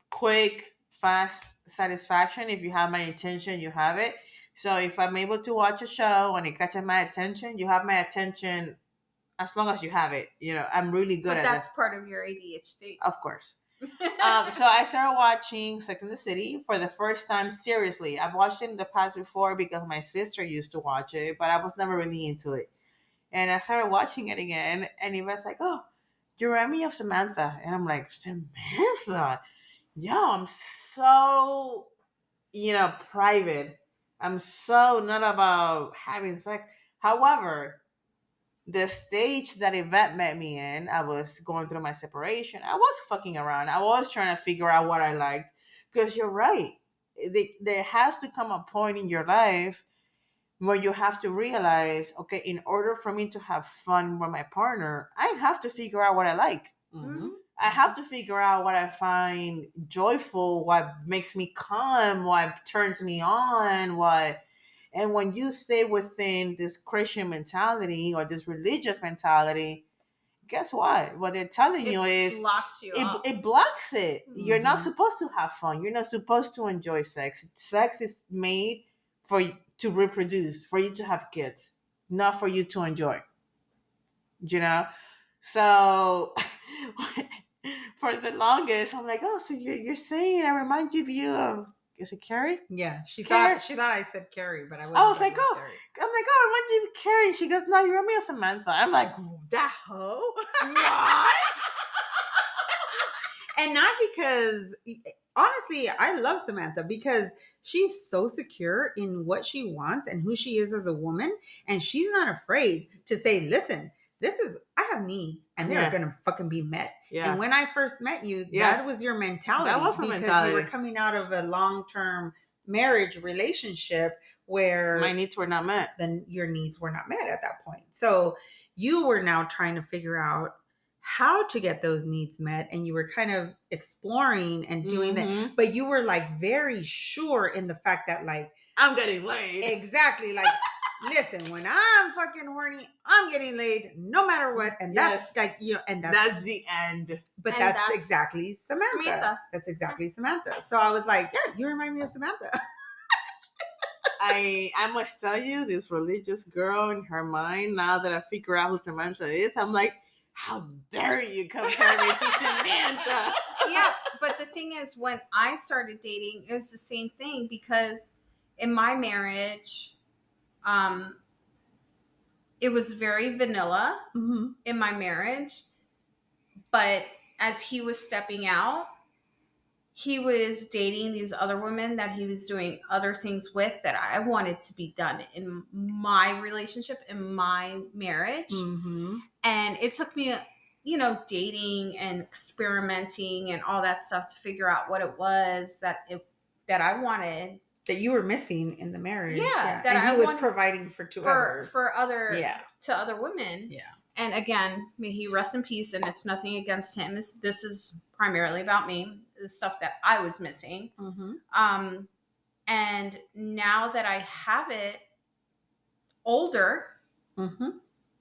quick, fast satisfaction. If you have my attention, you have it. So if I'm able to watch a show and it catches my attention, you have my attention as long as you have it. I'm really good at that. That's part of your ADHD. Of course. So I started watching Sex and the City for the first time seriously. I've watched it in the past before because my sister used to watch it, but I was never really into it. And I started watching it again, and it was like, oh, you remind me of Samantha. And I'm like, Samantha? Yo, I'm so, private. I'm so not about having sex. However, the stage that Yvette met me in, I was going through my separation. I was fucking around. I was trying to figure out what I liked. Because you're right. There has to come a point in your life where you have to realize, okay, in order for me to have fun with my partner, I have to figure out what I like. Mm-hmm. I have to figure out what I find joyful, what makes me calm, what turns me on, what. And when you stay within this Christian mentality or this religious mentality, guess what? What they're telling you is blocks you up. it blocks it. You're not Mhm. supposed to have fun. You're not supposed to enjoy sex. Sex is made for you to reproduce, for you to have kids, not for you to enjoy. You know? So for the longest, I'm like, oh, so you're saying I remind you of is it Carrie? Yeah, she Carrie? thought I said Carrie, but I I wasn't. was like, talking about oh, Carrie. I'm like, oh, I remind you of Carrie. She goes, no, you remind me of Samantha. I'm like, that hoe? What? And not because, honestly, I love Samantha because she's so secure in what she wants and who she is as a woman, and she's not afraid to say, "Listen, I have needs, and they're Yeah. gonna fucking be met." Yeah. And when I first met you, Yes. that was your mentality. That was my because mentality. you were coming out of a long-term marriage relationship where My needs were not met. then your needs were not met at that point. So you were now trying to figure out how to get those needs met, and you were kind of exploring and doing that, but you were like very sure in the fact that like I'm getting laid. exactly like listen, when I'm fucking horny, I'm getting laid no matter what. And that's Yes. like, and That's the end. but And that's that's exactly Samantha. Samantha. That's exactly Samantha. So I was like, yeah, you remind me of Samantha. I must tell you, this religious girl in her mind, now that I figure out who Samantha is, I'm like, how dare you compare me to Samantha? Yeah, but the thing is, when I started dating, it was the same thing because in my marriage, it was very vanilla Mm-hmm. in my marriage. But as he was stepping out, he was dating these other women that he was doing other things with that I wanted to be done in my relationship, in my marriage. Mm-hmm. And it took me, dating and experimenting and all that stuff to figure out what it was that I wanted. That you were missing in the marriage. Yeah, that and I he was wanted providing for others. to other women. Yeah. And again, may he rest in peace. And it's nothing against him. This is primarily about me, the stuff that I was missing. Mm-hmm. And now that I have it older, Mm-hmm.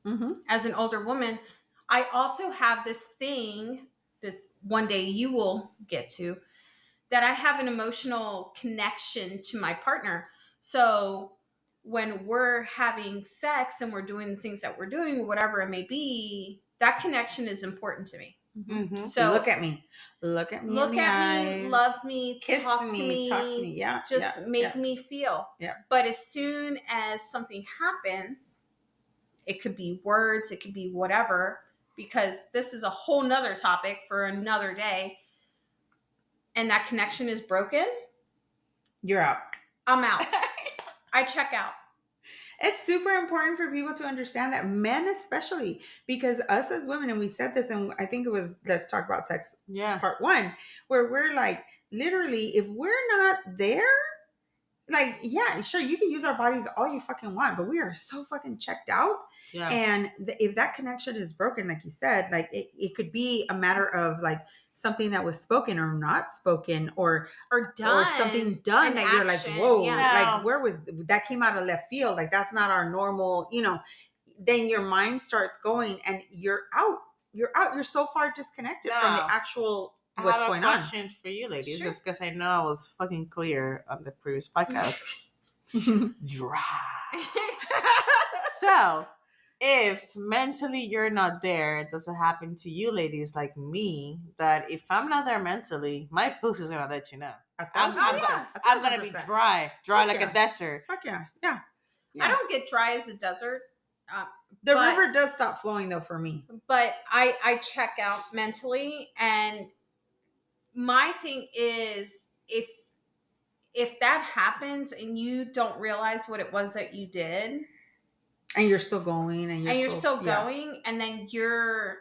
Mm-hmm. as an older woman, I also have this thing that one day you will get to, that I have an emotional connection to my partner. So when we're having sex and we're doing the things that we're doing, whatever it may be, that connection is important to me. Mm-hmm. So look at me, look at me, love me, kiss talk me, talk to me. Yeah, just make me feel. Yeah. But as soon as something happens, it could be words, it could be whatever, because this is a whole nother topic for another day. And that connection is broken, you're out. I'm out. I check out. It's super important for people to understand that, men especially, because us as women, and we said this, and I think it was Let's Talk About Sex part 1, where we're like, literally, if we're not there, like, yeah, sure, you can use our bodies all you fucking want, but we are so fucking checked out. Yeah. And if that connection is broken, like you said, like it could be a matter of like something that was spoken or not spoken, or done, or something done that you're like, whoa, yeah. like where was that, came out of left field, like that's not our normal, then your mind starts going and you're out, you're so far disconnected from the actual what's going on. I have a question for you ladies, Sure. just because I know I was fucking clear on the previous podcast. Dry. So if mentally you're not there, does it happen to you ladies like me that if I'm not there mentally, my pussy's gonna let you know? I'm gonna be dry like a desert. Fuck yeah. Yeah. I don't get dry as a desert. The river does stop flowing though for me. But I check out mentally, and my thing is if that happens and you don't realize what it was that you did, And you're still going, and you're still yeah. going, and then you're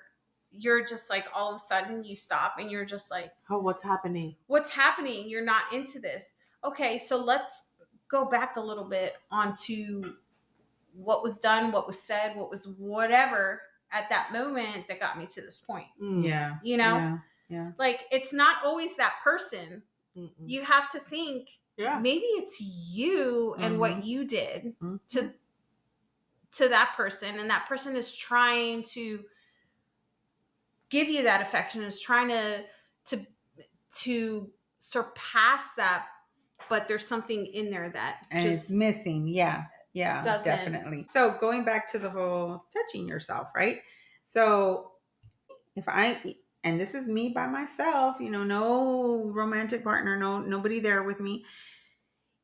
just like, all of a sudden you stop and you're just like, Oh, what's happening? You're not into this. Okay, so let's go back a little bit onto what was done, what was said, what was whatever at that moment that got me to this point. Yeah. You know? Yeah. Yeah. Like, it's not always that person. Mm-mm. You have to think, maybe it's you and what you did to that person, and that person is trying to give you that affection, is trying to surpass that, but there's something in there that and just it's missing. Yeah. Yeah, doesn't. definitely. So going back to the whole touching yourself, right? So if and this is me by myself, no romantic partner, nobody there with me.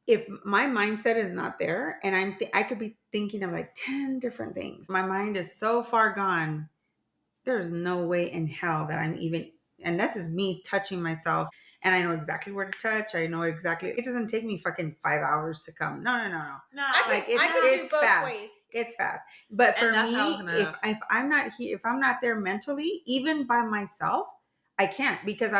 If my mindset is not there, and I could be thinking of like 10 different things. My mind is so far gone. There's no way in hell that I'm even, and this is me touching myself, and I know exactly where to touch. I know exactly. It doesn't take me fucking 5 hours to come. No. I can do both fast. ways. It's fast. But for that's me, if I'm not here, if I'm not there mentally, even by myself, I can't, because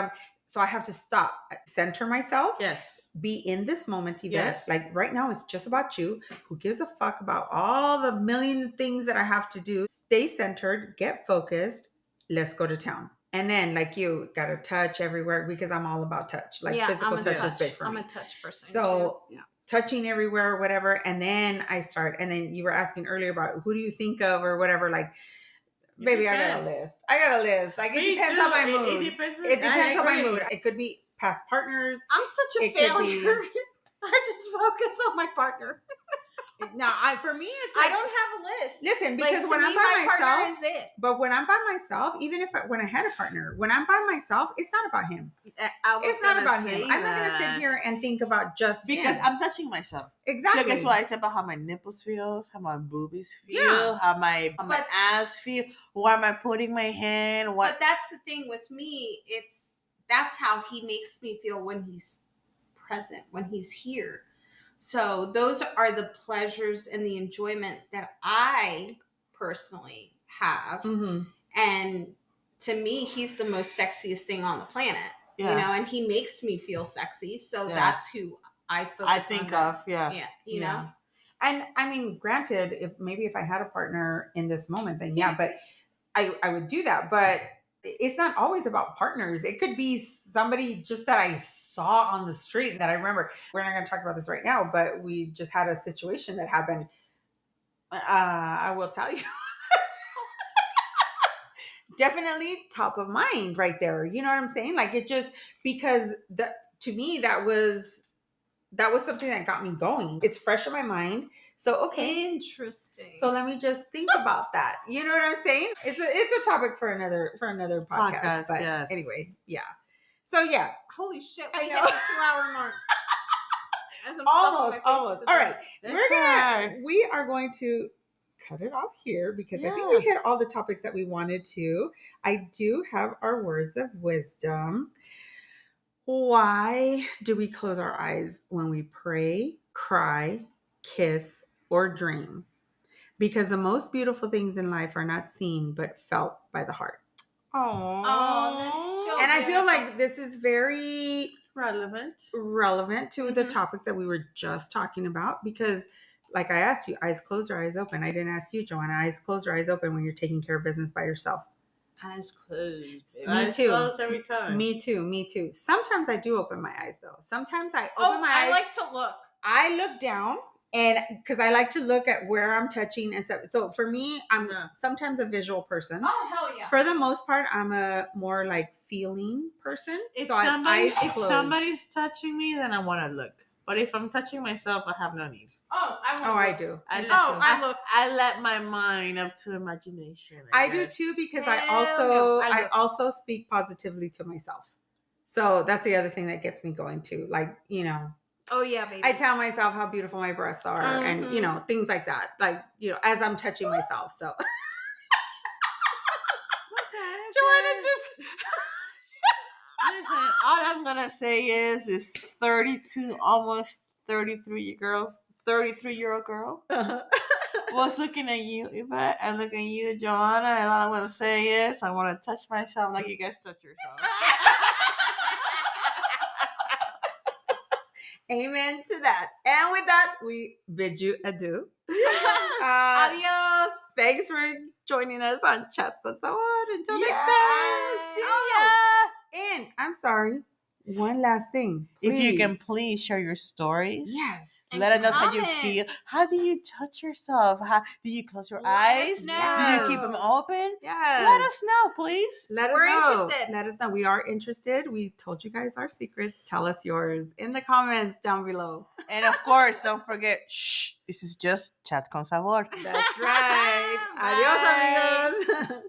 so I have to stop, center myself. Yes. Be in this moment, Yvette. Yes. Like right now, it's just about you. Who gives a fuck about all the million things that I have to do? Stay centered, get focused. Let's go to town. And then, like, you got to touch everywhere, because I'm all about touch. Like, physical touch is big for me. I'm a touch person. So, too. Yeah. touching everywhere, whatever. And then I start. And then you were asking earlier about who do you think of or whatever. Like, baby, I got a list. Like, it depends on my mood. It depends on my mood. It could be past partners. I'm such a failure. I just focus on my partner. No, for me, it's like, I don't have a list. Listen, because like, when I'm by myself, partner is it. But when I'm by myself, even when I had a partner, when I'm by myself, it's not about him. It's not about him. I'm not going to sit here and think about just because him. I'm touching myself. Exactly. So guess what? I said about how my nipples feels, how my boobies feel, how my ass feel. Where am I putting my hand? What? But that's the thing with me. That's how he makes me feel when he's present, when he's here. So those are the pleasures and the enjoyment that I personally have. Mm-hmm. And to me, he's the most sexiest thing on the planet. Yeah. And he makes me feel sexy. So that's who I think of. Yeah. Yeah. You know? And I mean, granted, if I had a partner in this moment, then but I would do that. But it's not always about partners. It could be somebody just that I saw on the street that I remember. We're not going to talk about this right now, but we just had a situation that happened. I will tell you. Definitely top of mind right there. You know what I'm saying? Like, it just, because to me, that was something that got me going. It's fresh in my mind. So, okay. Interesting. So let me just think about that. You know what I'm saying? It's a topic for another podcast. But anyway, yeah. So yeah. Holy shit, we hit the 2-hour mark. Almost. All right. We are going to cut it off here, because I think we hit all the topics that we wanted to. I do have our words of wisdom. Why do we close our eyes when we pray, cry, kiss, or dream? Because the most beautiful things in life are not seen, but felt by the heart. Oh, that's so And I feel like this is very relevant to the topic that we were just talking about, because like I asked you, eyes closed or eyes open? I didn't ask you, Joanna. Eyes closed or eyes open when you're taking care of business by yourself? Eyes closed. Me too. Closed every time. Me too. Sometimes I do open my eyes, though. Sometimes I open my eyes. I like to look. I look down, and because I like to look at where I'm touching and stuff. So for me, I'm sometimes a visual person. Oh, hell yeah. For the most part, I'm a more like feeling person. If somebody's touching me, then I want to look. But if I'm touching myself, I have no need. I do. I let my mind up to imagination. I do too, because I also speak positively to myself. So that's the other thing that gets me going too. Like, oh yeah, baby. I tell myself how beautiful my breasts are, and things like that. Like, as I'm touching myself. So Joanna just listen, all I'm gonna say is 32, almost 33-year-old girl. was looking at you, Yvette, and looking at you, Joanna, and all I want to say is I want to touch myself like you guys touch yourself. Amen to that. And with that, we bid you adieu. Adios. Thanks for joining us on Chats con Sabor. Until next time. See ya. And I'm sorry, one last thing. If you can please. please share your stories. Yes. And Let us know how you comments. feel. How do you touch yourself? How do you close your Let us eyes? know. Do you keep them open? Yes. Let us know, please. Let us We're know. interested. Let us know. We are interested. We told you guys our secrets. Tell us yours in the comments down below. And of course, don't forget, shh, this is just Chats con Sabor. That's right. Bye. Adios, amigos.